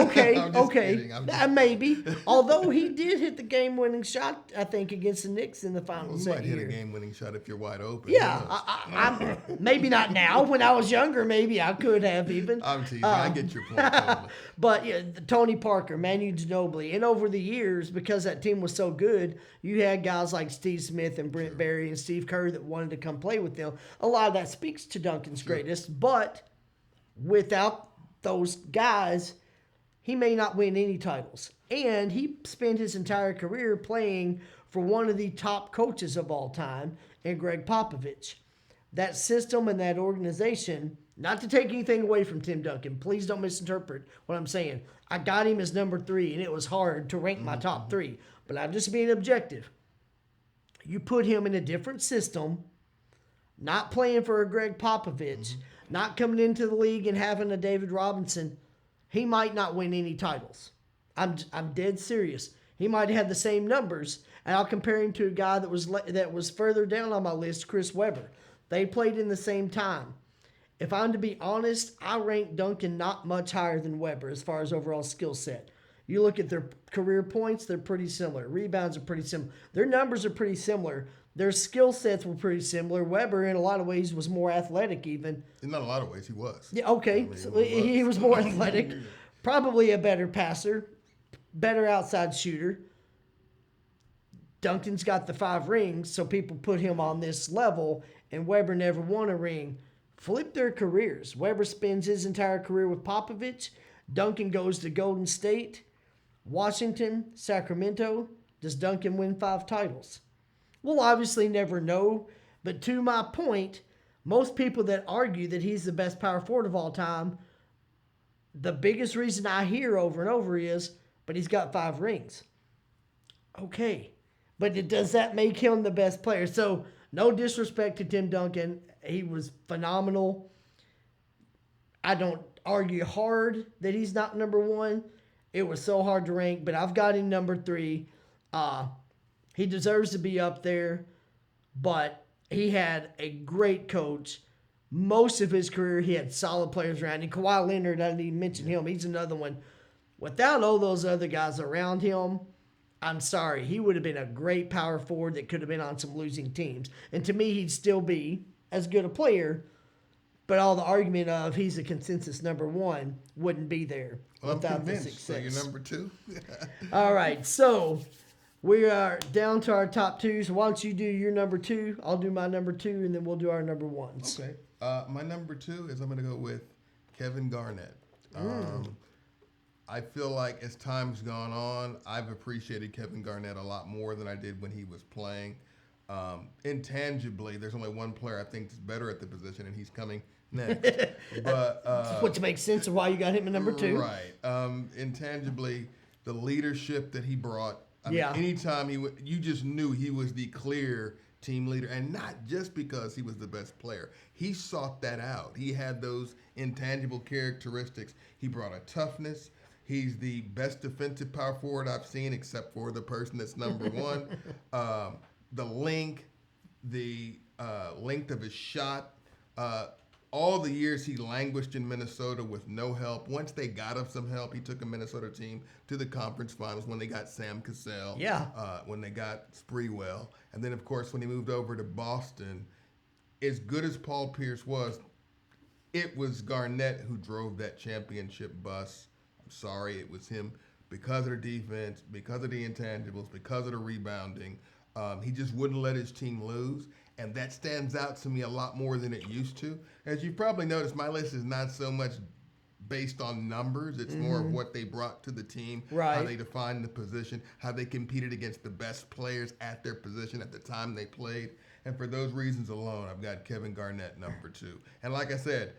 Okay, I'm just okay. kidding. I'm just Maybe. Although he did hit the game-winning shot, I think, against the Knicks in the You finals might that hit year. a game-winning shot if you're wide open. Yeah, Who knows? I'm maybe not now. When I was younger, maybe I could have even. I'm teasing. I get your point. Totally. But yeah, Tony Parker, Manu Ginobili, and over the years, because that team was so good, you had guys like Steve Smith and Brent Barry and Steve Kerr that wanted to come play with them. A lot of that speaks to Duncan's greatest, but without those guys, he may not win any titles. And he spent his entire career playing for one of the top coaches of all time, in Greg Popovich. That system and that organization, not to take anything away from Tim Duncan, please don't misinterpret what I'm saying. I got him as number 3, and it was hard to rank my top 3. But I'm just being objective. You put him in a different system, not playing for a Greg Popovich, not coming into the league and having a David Robinson, he might not win any titles. I'm dead serious. He might have had the same numbers, and I'll compare him to a guy that was further down on my list, Chris Webber. They played in the same time. If I'm to be honest, I rank Duncan not much higher than Webber as far as overall skill set. You look at their career points, they're pretty similar. Rebounds are pretty similar. Their numbers are pretty similar. Their skill sets were pretty similar. Webber, in a lot of ways, was more athletic even. In not a lot of ways, he was. Yeah, okay. I mean, So he he was more athletic. Probably a better passer. Better outside shooter. Duncan's got the 5 rings, so people put him on this level, and Weber never won a ring. Flip their careers. Weber spends his entire career with Popovich. Duncan goes to Golden State, Washington, Sacramento. Does Duncan win 5 titles? We'll obviously never know, but to my point, most people that argue that he's the best power forward of all time, the biggest reason I hear over and over is, but he's got 5 rings. Okay, but does that make him the best player? So, no disrespect to Tim Duncan. He was phenomenal. I don't argue hard that he's not number 1. It was so hard to rank, but I've got him number 3. He deserves to be up there, but he had a great coach. Most of his career, he had solid players around him. Kawhi Leonard, I didn't even mention him. He's another one. Without all those other guys around him, I'm sorry, he would have been a great power forward that could have been on some losing teams. And to me, he'd still be as good a player, but all the argument of he's a consensus number 1 wouldn't be there without the success. So you're number 2? All right, so we are down to our top 2. So why don't you do your number 2? I'll do my number 2, and then we'll do our number 1s. Okay. My number 2 is I'm going to go with Kevin Garnett. I feel like as time's gone on, I've appreciated Kevin Garnett a lot more than I did when he was playing. Intangibly, there's only one player I think is better at the position, and he's coming next. But which makes sense of why you got him at number 2. Right. Intangibly, the leadership that he brought. I mean, Yeah. anytime you just knew he was the clear team leader, and not just because he was the best player. He sought that out. He had those intangible characteristics. He brought a toughness. He's the best defensive power forward I've seen, except for the person that's number 1. The length of his shot. All the years he languished in Minnesota with no help. Once they got him some help, he took a Minnesota team to the conference finals when they got Sam Cassell. Yeah. When they got Sprewell. And then, of course, when he moved over to Boston, as good as Paul Pierce was, it was Garnett who drove that championship bus. I'm sorry, it was him because of their defense, because of the intangibles, because of the rebounding. He just wouldn't let his team lose, and that stands out to me a lot more than it used to. As you've probably noticed, my list is not so much based on numbers. It's more of what they brought to the team, Right. how they defined the position, how they competed against the best players at their position at the time they played. And for those reasons alone, I've got Kevin Garnett number 2. And like I said,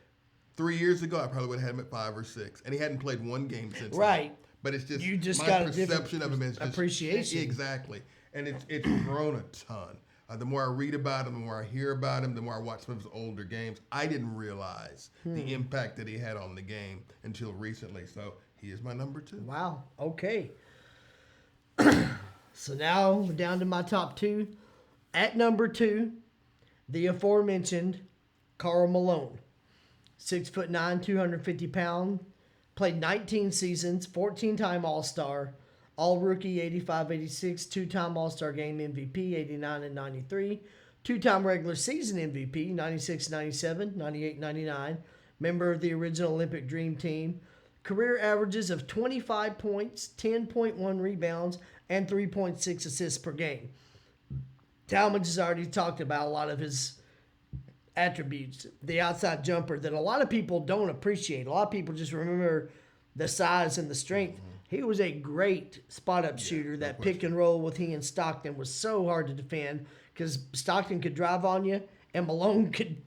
3 years ago, I probably would have had him at 5 or 6. And he hadn't played one game since Right. then. But it's just, You just my got a different perception of him is just appreciation. Exactly. And it's grown a ton. The more I read about him, the more I hear about him, the more I watch some of his older games. I didn't realize the impact that he had on the game until recently. So he is my number 2. Wow. Okay. So now we're down to my top 2. At number 2, the aforementioned Karl Malone. 6'9", 250 pounds. Played 19 seasons, 14-time All-Star. All-Rookie, 85-86, 2-time All-Star Game MVP, 89 and 93. 2-time regular season MVP, 96-97, 98-99. Member of the original Olympic Dream Team. Career averages of 25 points, 10.1 rebounds, and 3.6 assists per game. Talmadge has already talked about a lot of his attributes. The outside jumper that a lot of people don't appreciate. A lot of people just remember the size and the strength. He was a great spot-up shooter. That pick and roll with he and Stockton was so hard to defend because Stockton could drive on you and Malone could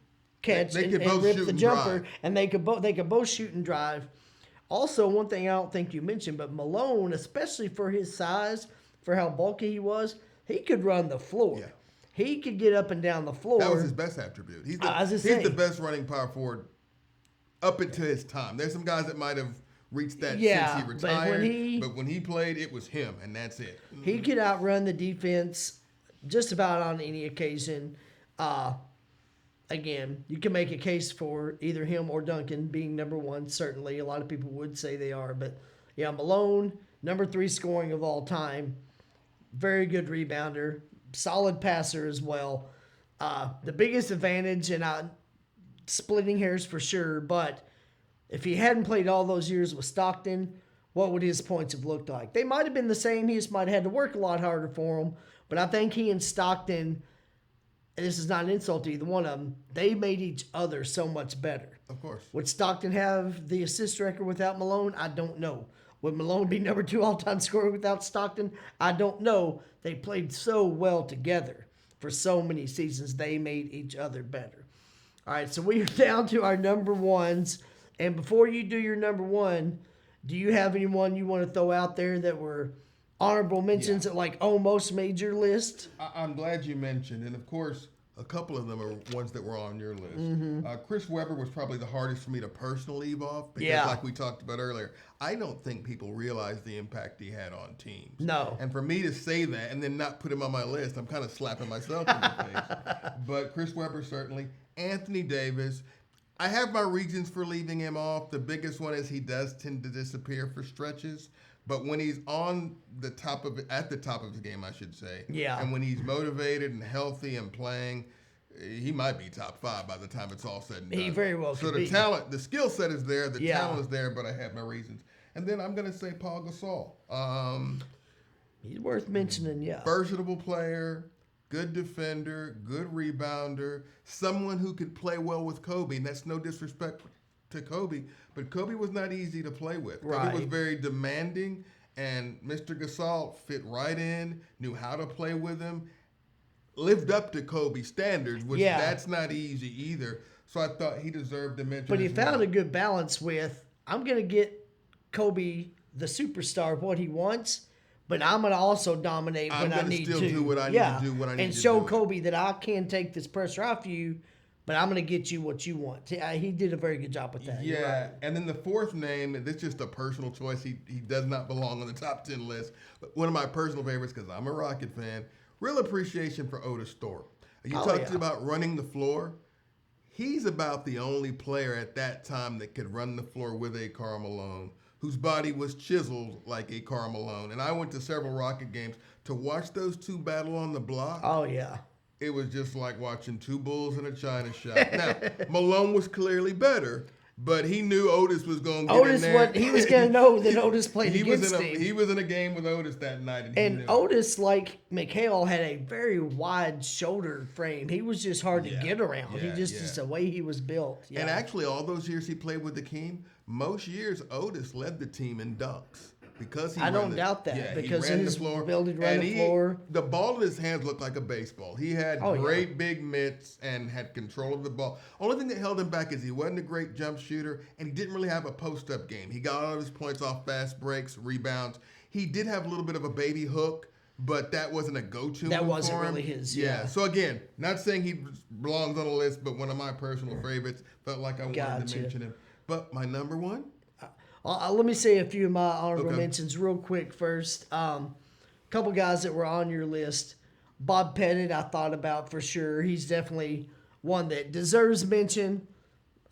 catch They and could both rip shoot the and jumper, drive. and they could both shoot and drive. Also, one thing I don't think you mentioned, but Malone, especially for his size, for how bulky he was, he could run the floor. Yeah. He could get up and down the floor. That was his best attribute. He's I was the, just he's saying. the best running power forward up until his time. There's some guys that might have reached that Yeah, since he but when retired. he- But when he played, it was him, and that's it. He could outrun the defense just about on any occasion. Again, you can make a case for either him or Duncan being number 1. Certainly, a lot of people would say they are. But, yeah, Malone, number 3 scoring of all time. Very good rebounder. Solid passer as well. The biggest advantage, and I'm splitting hairs for sure, but if he hadn't played all those years with Stockton, what would his points have looked like? They might have been the same. He just might have had to work a lot harder for them. But I think he and Stockton, and this is not an insult to either one of them, they made each other so much better. Of course. Would Stockton have the assist record without Malone? I don't know. Would Malone be number 2 all-time scorer without Stockton? I don't know. They played so well together for so many seasons. They made each other better. All right, so we are down to our number ones. And before you do your number one, do you have anyone you want to throw out there that were honorable mentions that like almost made your list? I'm glad you mentioned, and of course, a couple of them are ones that were on your list. Chris Webber was probably the hardest for me to personally leave off because, like we talked about earlier, I don't think people realize the impact he had on teams. No. And for me to say that and then not put him on my list, I'm kind of slapping myself in the face. But Chris Webber certainly. Anthony Davis. I have my reasons for leaving him off. The biggest one is he does tend to disappear for stretches. But when he's at the top of his game, I should say. Yeah. And when he's motivated and healthy and playing, he might be top 5 by the time it's all said and done. He very well so could the be. talent, the skill set is there, the talent is there, but I have my reasons. And then I'm going to say Paul Gasol. He's worth mentioning, yeah. Versatile player, good defender, good rebounder, someone who could play well with Kobe. And that's no disrespect to Kobe, but Kobe was not easy to play with. Kobe was very demanding, and Mr. Gasol fit right in, knew how to play with him, lived up to Kobe standards, which that's not easy either. So I thought he deserved to mention. But he found a good balance with, I'm going to get Kobe, the superstar, what he wants, but I'm going to also dominate when I need to. I'm going to still do what I need to do when I need to do. And show Kobe that I can take this pressure off you, but I'm going to get you what you want. He did a very good job with that. Yeah, right. And then the fourth name, this is just a personal choice. He does not belong on the top 10 list. But one of my personal favorites, because I'm a Rocket fan, real appreciation for Otis Thorpe. You talked about running the floor. He's about the only player at that time that could run the floor with a Karl Malone, whose body was chiseled like a Karl Malone. And I went to several Rocket games to watch those two battle on the block. Oh, yeah. It was just like watching two bulls in a china shop. Now, Malone was clearly better, but he knew Otis was going to get in there. He was going to know that Otis played against him. He was in a game with Otis that night. And Otis, like Mikhail, had a very wide shoulder frame. He was just hard to get around. Just the way he was built. Yeah. And actually, all those years he played with the team, most years Otis led the team in dunks. Because he doubt that. Because he ran the floor. The ball in his hands looked like a baseball. He had great big mitts and had control of the ball. Only thing that held him back is he wasn't a great jump shooter, and he didn't really have a post-up game. He got all of his points off fast breaks, rebounds. He did have a little bit of a baby hook, but that wasn't a go-to. That wasn't really his. Yeah. So again, not saying he belongs on the list, but one of my personal favorites. Felt like I wanted to mention him. But my number one. Let me say a few of my honorable mentions real quick first. Couple guys that were on your list. Bob Pettit, I thought about for sure. He's definitely one that deserves mention.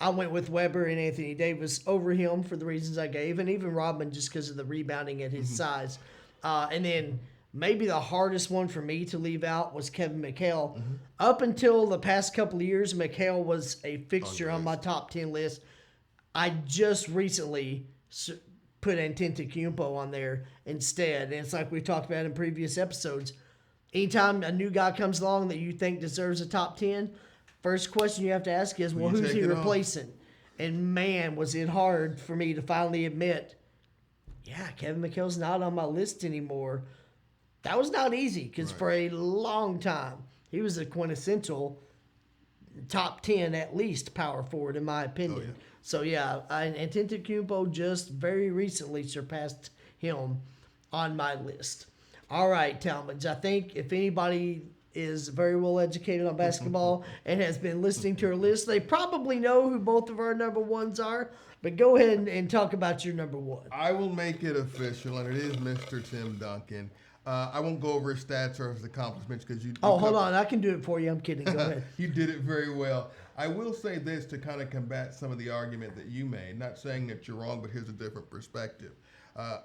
I went with Webber and Anthony Davis over him for the reasons I gave, and even Rodman just because of the rebounding at his size. And then maybe the hardest one for me to leave out was Kevin McHale. Up until the past couple of years, McHale was a fixture on my top 10 list. I just recently put Antetokounmpo on there instead. And it's like we talked about in previous episodes. Anytime a new guy comes along that you think deserves a top 10, first question you have to ask is, well, who's he replacing? And man, was it hard for me to finally admit, Kevin McHale's not on my list anymore. That was not easy because for a long time, he was a quintessential top 10 at least power forward in my opinion. So Antetokounmpo just very recently surpassed him on my list. All right, Talmadge, I think if anybody is very well educated on basketball and has been listening to our list, they probably know who both of our number ones are. But go ahead and talk about your number one. I will make it official, and it is Mr. Tim Duncan. I won't go over his stats or his accomplishments because you. Hold on, I can do it for you. I'm kidding. Go ahead. You did it very well. I will say this to kind of combat some of the argument that you made. Not saying that you're wrong, but here's a different perspective.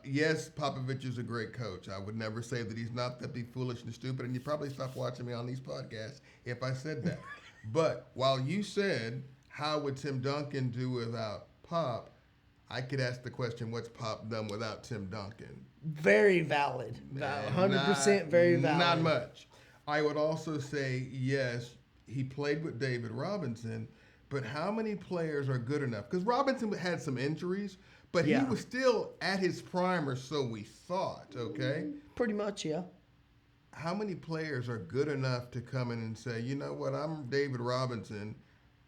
Yes, Popovich is a great coach. I would never say that he's not. That'd be foolish and stupid, and you'd probably stop watching me on these podcasts if I said that. But while you said, how would Tim Duncan do without Pop, I could ask the question, what's Pop done without Tim Duncan? Very valid. 100% very valid. Not much. I would also say, yes, he played with David Robinson, but how many players are good enough? Because Robinson had some injuries, but he was still at his prime, or so we thought, okay? Pretty much, yeah. How many players are good enough to come in and say, you know what, I'm David Robinson,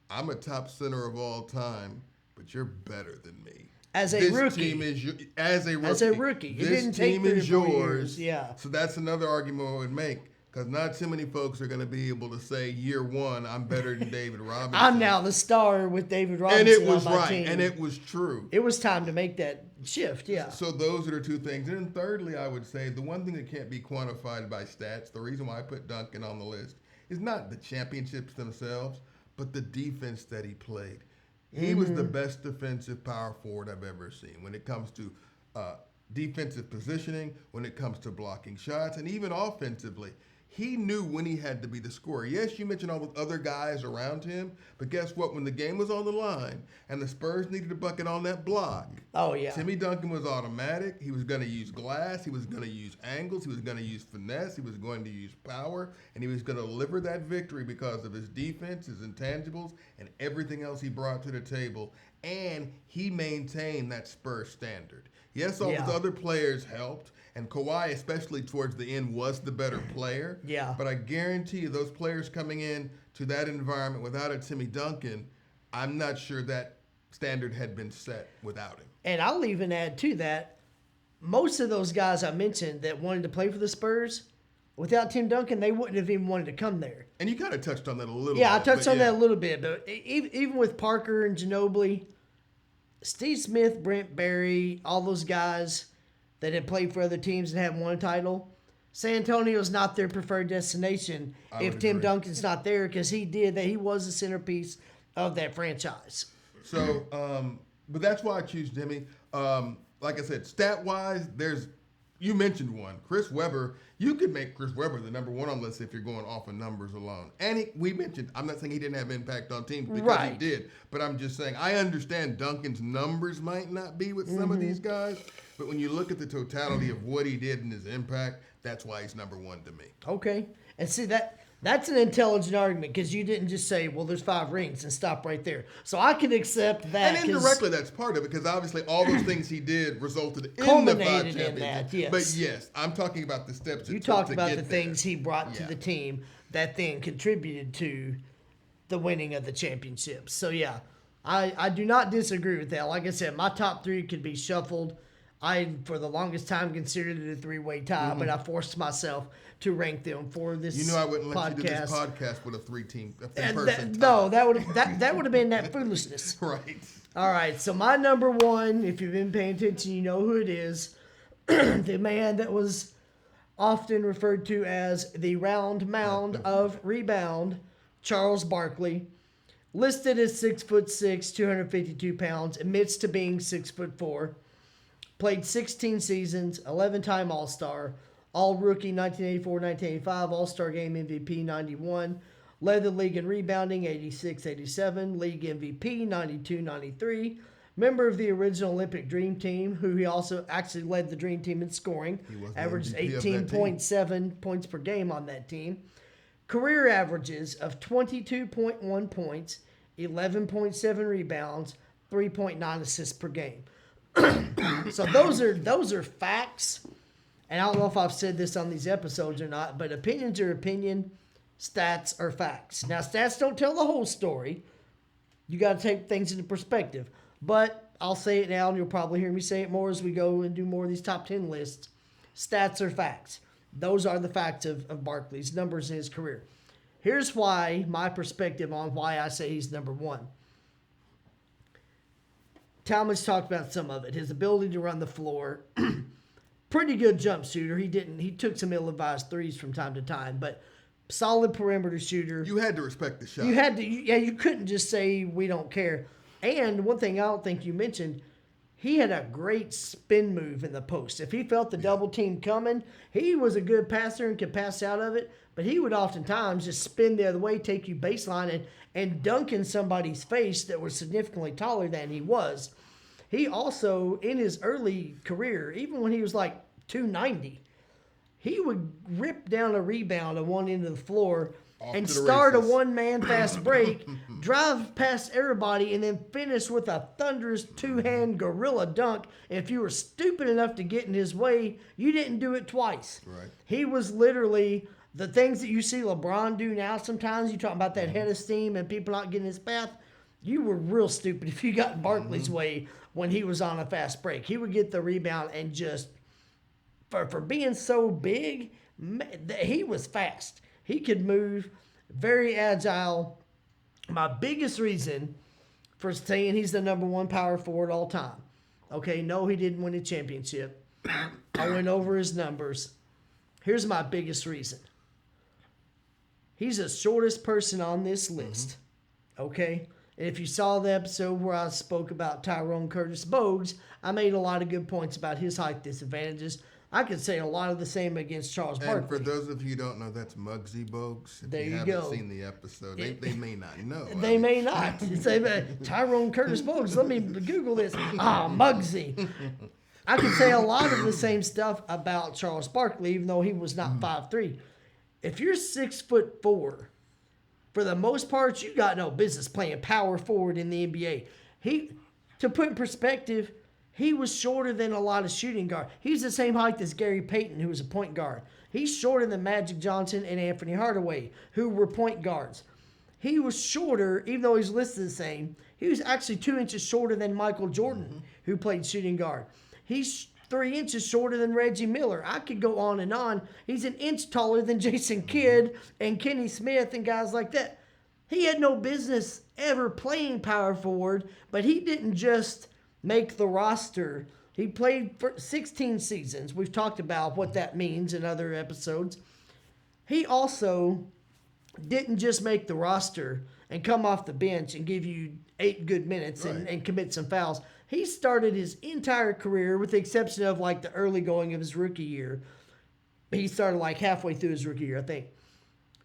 I'm a top center of all time, but you're better than me. As a this rookie. Team is as a rookie. As a rookie. It This didn't take team 3 or is 4 yours. years. Yeah. So that's another argument I would make. Because not too many folks are going to be able to say, year one, I'm better than David Robinson. I'm now the star with David Robinson and it was on my right, team. and it was true. It was time to make that shift, yeah. So those are the two things. And then thirdly, I would say the one thing that can't be quantified by stats, the reason why I put Duncan on the list, is not the championships themselves, but the defense that he played. He was the best defensive power forward I've ever seen when it comes to defensive positioning, when it comes to blocking shots, and even offensively. He knew when he had to be the scorer. Yes, you mentioned all the other guys around him, but guess what? When the game was on the line and the Spurs needed a bucket on that block, Oh, yeah. Timmy Duncan was automatic. He was going to use glass. He was going to use angles. He was going to use finesse. He was going to use power. And he was going to deliver that victory because of his defense, his intangibles, and everything else he brought to the table. And he maintained that Spurs standard. Yes, all those other players helped. And Kawhi, especially towards the end, was the better player. Yeah. But I guarantee you, those players coming in to that environment without a Timmy Duncan, I'm not sure that standard had been set without him. And I'll even add to that, most of those guys I mentioned that wanted to play for the Spurs, without Tim Duncan, they wouldn't have even wanted to come there. And you kind of touched on that a little bit. Yeah, I touched on that a little bit. But even with Parker and Ginobili, Steve Smith, Brent Barry, all those guys that had played for other teams and haven't won a title, San Antonio's not their preferred destination if Tim Duncan's not there, because he was the centerpiece of that franchise. So, but that's why I choose Jimmy. Like I said, stat-wise, you mentioned one. Chris Webber, you could make Chris Webber the number one on the list if you're going off of numbers alone. And we mentioned, I'm not saying he didn't have impact on teams because he did, but I'm just saying I understand Duncan's numbers might not be with some of these guys, but when you look at the totality of what he did and his impact, that's why he's number one to me. Okay. And see, that's an intelligent argument, because you didn't just say, well, there's 5 rings and stop right there. So I can accept that. And indirectly, that's part of it, because obviously all those things he did resulted in the 5 culminated championships. in that, yes. But yes, I'm talking about the steps You it took talked to about get the there. things he brought to the team that then contributed to the winning of the championships. So, yeah, I do not disagree with that. Like I said, my top 3 could be shuffled. I, for the longest time, considered it a 3-way tie, but I forced myself to rank them for this podcast. You know I wouldn't let you do this podcast with a 3-person tie. No, that would have been that foolishness. Right. All right, so my number 1, if you've been paying attention, you know who it is. The man that was often referred to as the round mound of rebound, Charles Barkley. Listed as 6'6", 252 pounds, admits to being 6'4". Played 16 seasons, 11-time All-Star, All-Rookie 1984-1985, All-Star Game MVP 91, led the league in rebounding 86-87, League MVP 92-93, member of the original Olympic Dream Team, who he also actually led the Dream Team in scoring, averaged 18.7 points per game on that team. Career averages of 22.1 points, 11.7 rebounds, 3.9 assists per game. So those are facts, and I don't know if I've said this on these episodes or not, but opinions are opinion, stats are facts. Now, stats don't tell the whole story. You got to take things into perspective. But I'll say it now, and you'll probably hear me say it more as we go and do more of these top 10 lists. Stats are facts. Those are the facts of Barkley's numbers in his career. Here's why, my perspective on why I say he's number 1. Talmadge talked about some of it. His ability to run the floor. Pretty good jump shooter. He took some ill-advised threes from time to time, but solid perimeter shooter. You had to respect the shot. You couldn't just say we don't care. And one thing I don't think you mentioned, he had a great spin move in the post. If he felt the double team coming, he was a good passer and could pass out of it, but he would oftentimes just spin the other way, take you baseline, and dunk in somebody's face that was significantly taller than he was. he also, in his early career, even when he was like 290, he would rip down a rebound on one end of the floor Off and to the start races. a one-man fast break, drive past everybody, and then finish with a thunderous two-hand gorilla dunk. If you were stupid enough to get in his way, you didn't do it twice. Right. He was literally the things that you see LeBron do now. Sometimes you talk about that head of steam and people not getting his path. You were real stupid if you got in Barkley's way when he was on a fast break. He would get the rebound and just, for being so big, he was fast. He could move, very agile. My biggest reason for saying he's the number one power forward all time. Okay, no, he didn't win a championship. I went over his numbers. Here's my biggest reason. He's the shortest person on this list. Okay? And if you saw the episode where I spoke about Tyrone Curtis Bogues, I made a lot of good points about his height disadvantages. I could say a lot of the same against Charles And Barkley. for those of you who don't know, that's Muggsy Bogues. If There you you haven't go. seen the episode, they may not know. They may not. Say, Tyrone Curtis Bogues, let me Google this. Muggsy. I could say a lot of the same stuff about Charles Barkley, even though he was not 5'3". If you're 6'4", for the most part, you got no business playing power forward in the NBA. To put in perspective, he was shorter than a lot of shooting guards. He's the same height as Gary Payton, who was a point guard. He's shorter than Magic Johnson and Anthony Hardaway, who were point guards. He was shorter, even though he's listed the same. He was actually 2 inches shorter than Michael Jordan, who played shooting guard. He's 3 inches shorter than Reggie Miller. I could go on and on. He's an inch taller than Jason Kidd and Kenny Smith and guys like that. He had no business ever playing power forward, but he didn't just make the roster. He played for 16 seasons. We've talked about what that means in other episodes. He also didn't just make the roster and come off the bench and give you 8 good minutes and commit some fouls. He started his entire career, with the exception of like the early going of his rookie year. He started like halfway through his rookie year, I think.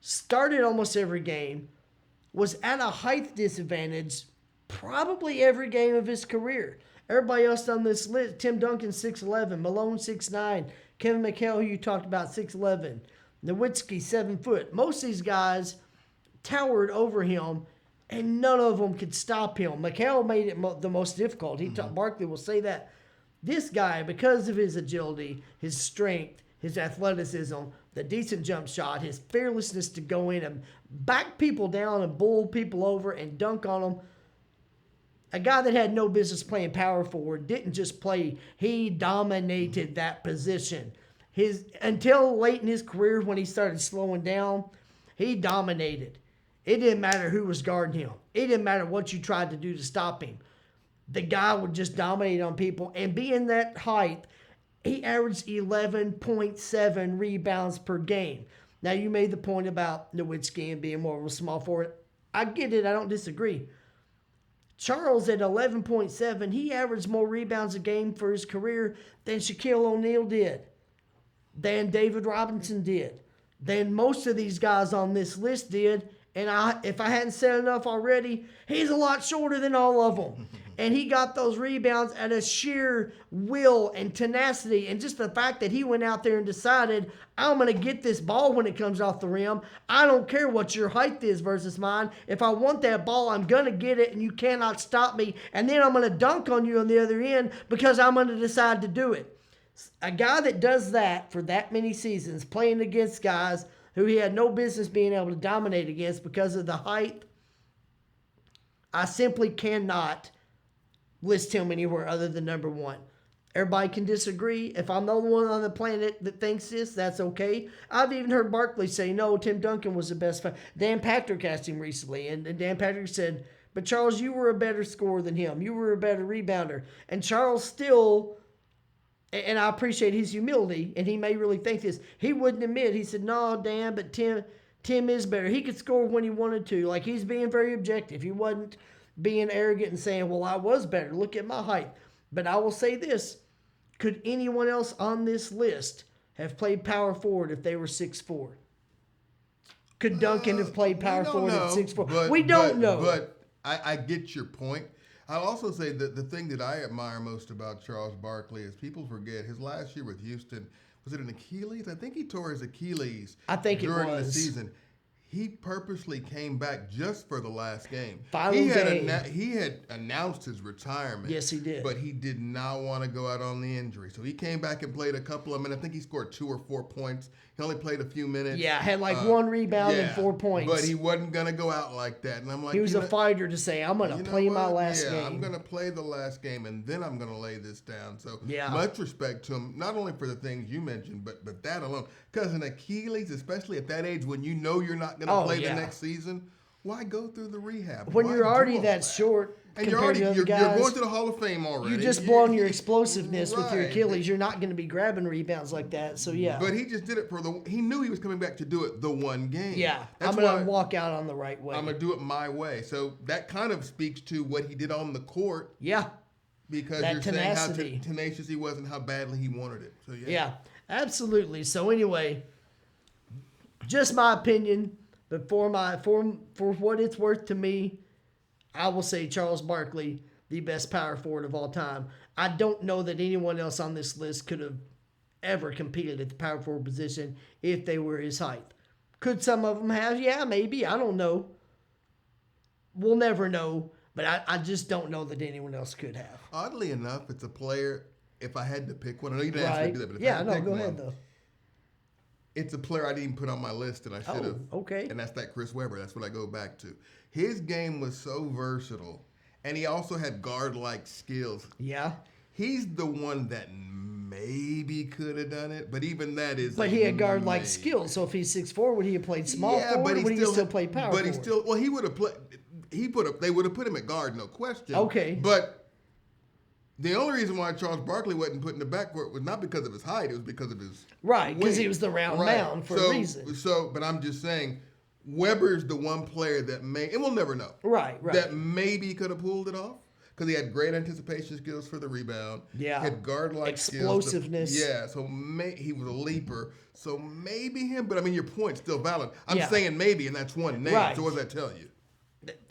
Started almost every game. Was at a height disadvantage probably every game of his career. Everybody else on this list, Tim Duncan 6'11", Malone 6'9", Kevin McHale, who you talked about, 6'11", Nowitzki 7 foot. Most of these guys towered over him, and none of them could stop him. McHale made it the most difficult. Barkley will say that. This guy, because of his agility, his strength, his athleticism, the decent jump shot, his fearlessness to go in and back people down and bull people over and dunk on them. A guy that had no business playing power forward didn't just play. He dominated that position. Until late in his career when he started slowing down, he dominated. It didn't matter who was guarding him. It didn't matter what you tried to do to stop him. The guy would just dominate on people. And being that height, he averaged 11.7 rebounds per game. Now, you made the point about Nowitzki and being more of a small forward. I get it. I don't disagree. Charles at 11.7, he averaged more rebounds a game for his career than Shaquille O'Neal did, than David Robinson did, than most of these guys on this list did. And if I hadn't said enough already, he's a lot shorter than all of them. And he got those rebounds at a sheer will and tenacity. And just the fact that he went out there and decided, I'm going to get this ball when it comes off the rim. I don't care what your height is versus mine. If I want that ball, I'm going to get it, and you cannot stop me. And then I'm going to dunk on you on the other end because I'm going to decide to do it. A guy that does that for that many seasons, playing against guys who he had no business being able to dominate against because of the height, I simply cannot list him anywhere other than number one. Everybody can disagree. If I'm the only one on the planet that thinks this, that's okay. I've even heard Barkley say, no, Tim Duncan was the best. Dan Patrick asked him recently, and Dan Patrick said, but Charles, you were a better scorer than him. You were a better rebounder. And Charles still, and I appreciate his humility, and he may really think this, he wouldn't admit. He said, no, Dan, but Tim is better. He could score when he wanted to. Like, he's being very objective. He wasn't being arrogant and saying, well, I was better. Look at my height. But I will say this. Could anyone else on this list have played power forward if they were 6'4"? Could Duncan have played power forward at 6'4"? We don't know. But I get your point. I'll also say that the thing that I admire most about Charles Barkley is people forget his last year with Houston. Was it an Achilles? I think he tore his Achilles I think it during the was. season. He purposely came back just for the last game. Final he had game. He had announced his retirement. Yes, he did. But he did not want to go out on the injury. So he came back and played a couple of minutes. I think he scored 2 or 4 points. He only played a few minutes. Yeah, had like 1 rebound and 4 points. But he wasn't going to go out like that. And I'm like, He was a fighter to say, I'm going to play my last game. I'm going to play the last game, and then I'm going to lay this down. So Yeah. much respect to him, not only for the things you mentioned, but that alone. Because an Achilles, especially at that age when you know you're not going to play the next season, why go through the rehab? When Why you're already do all that short and compared to other you're guys, going to the Hall of Fame already. you just blown your explosiveness with your Right. Achilles. You're not going to be grabbing rebounds like that. So, yeah. But he just did it he knew he was coming back to do it the one game. Yeah, That's I'm going why to walk out on the right way. I'm going to do it my way. So that kind of speaks to what he did on the court. Yeah. Because That you're tenacity. saying how tenacious he was and how badly he wanted it. So Yeah, absolutely. So anyway, just my opinion, but for what it's worth to me, I will say Charles Barkley, the best power forward of all time. I don't know that anyone else on this list could have ever competed at the power forward position if they were his height. Could some of them have? Yeah, maybe. I don't know. We'll never know, but I just don't know that anyone else could have. Oddly enough, it's a player. If I had to pick one, I know you didn't ask me Right? to do that, but if I Yeah, had to no, pick go one, ahead though. it's a player I didn't even put on my list, and I should have. Okay. And that's that Chris Webber. That's what I go back to. His game was so versatile, and he also had guard-like skills. Yeah. He's the one that maybe could have done it, but even that is. But he had guard-like maybe. skills, so if he's 6'4", would he have played small Yeah, forward, but or he would he still still play power But forward? he still. Well, he would have played. They would have put him at guard, no question. Okay. But the only reason why Charles Barkley wasn't put in the backcourt was not because of his height; it was because of his Right, because he weight. was the round mound for a reason. So, but I'm just saying, Weber's the one player that and we'll never know. Right. That maybe could have pulled it off because he had great anticipation skills for the rebound. Yeah. Had guard-like Explosiveness. skills. Yeah. So he was a leaper. So maybe him. But I mean, your point's still valid. I'm Yeah. saying maybe, and that's one name. Right. So what does that tell you?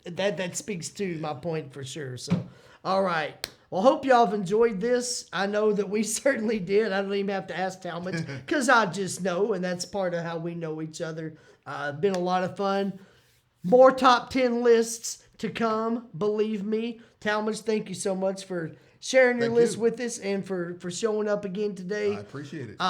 That speaks to my point for sure. So, all right. Well, hope y'all have enjoyed this. I know that we certainly did. I don't even have to ask Talmadge because I just know, and that's part of how we know each other. Been a lot of fun. More top 10 lists to come, believe me. Talmadge, thank you so much for sharing your Thank list you. with us and for showing up again today. I appreciate it.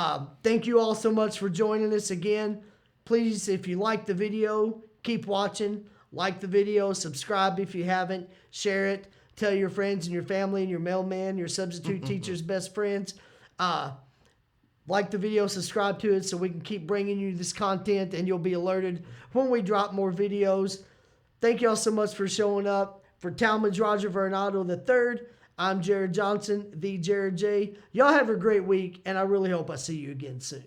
Thank you all so much for joining us again. Please, if you like the video, keep watching. Like the video, subscribe if you haven't, share it, tell your friends and your family and your mailman, your substitute teacher's best friends. Like the video, subscribe to it so we can keep bringing you this content and you'll be alerted when we drop more videos. Thank y'all so much for showing up. For Talmadge Roger Vernado III, I'm Jared Johnson, the Jared J. Y'all have a great week, and I really hope I see you again soon.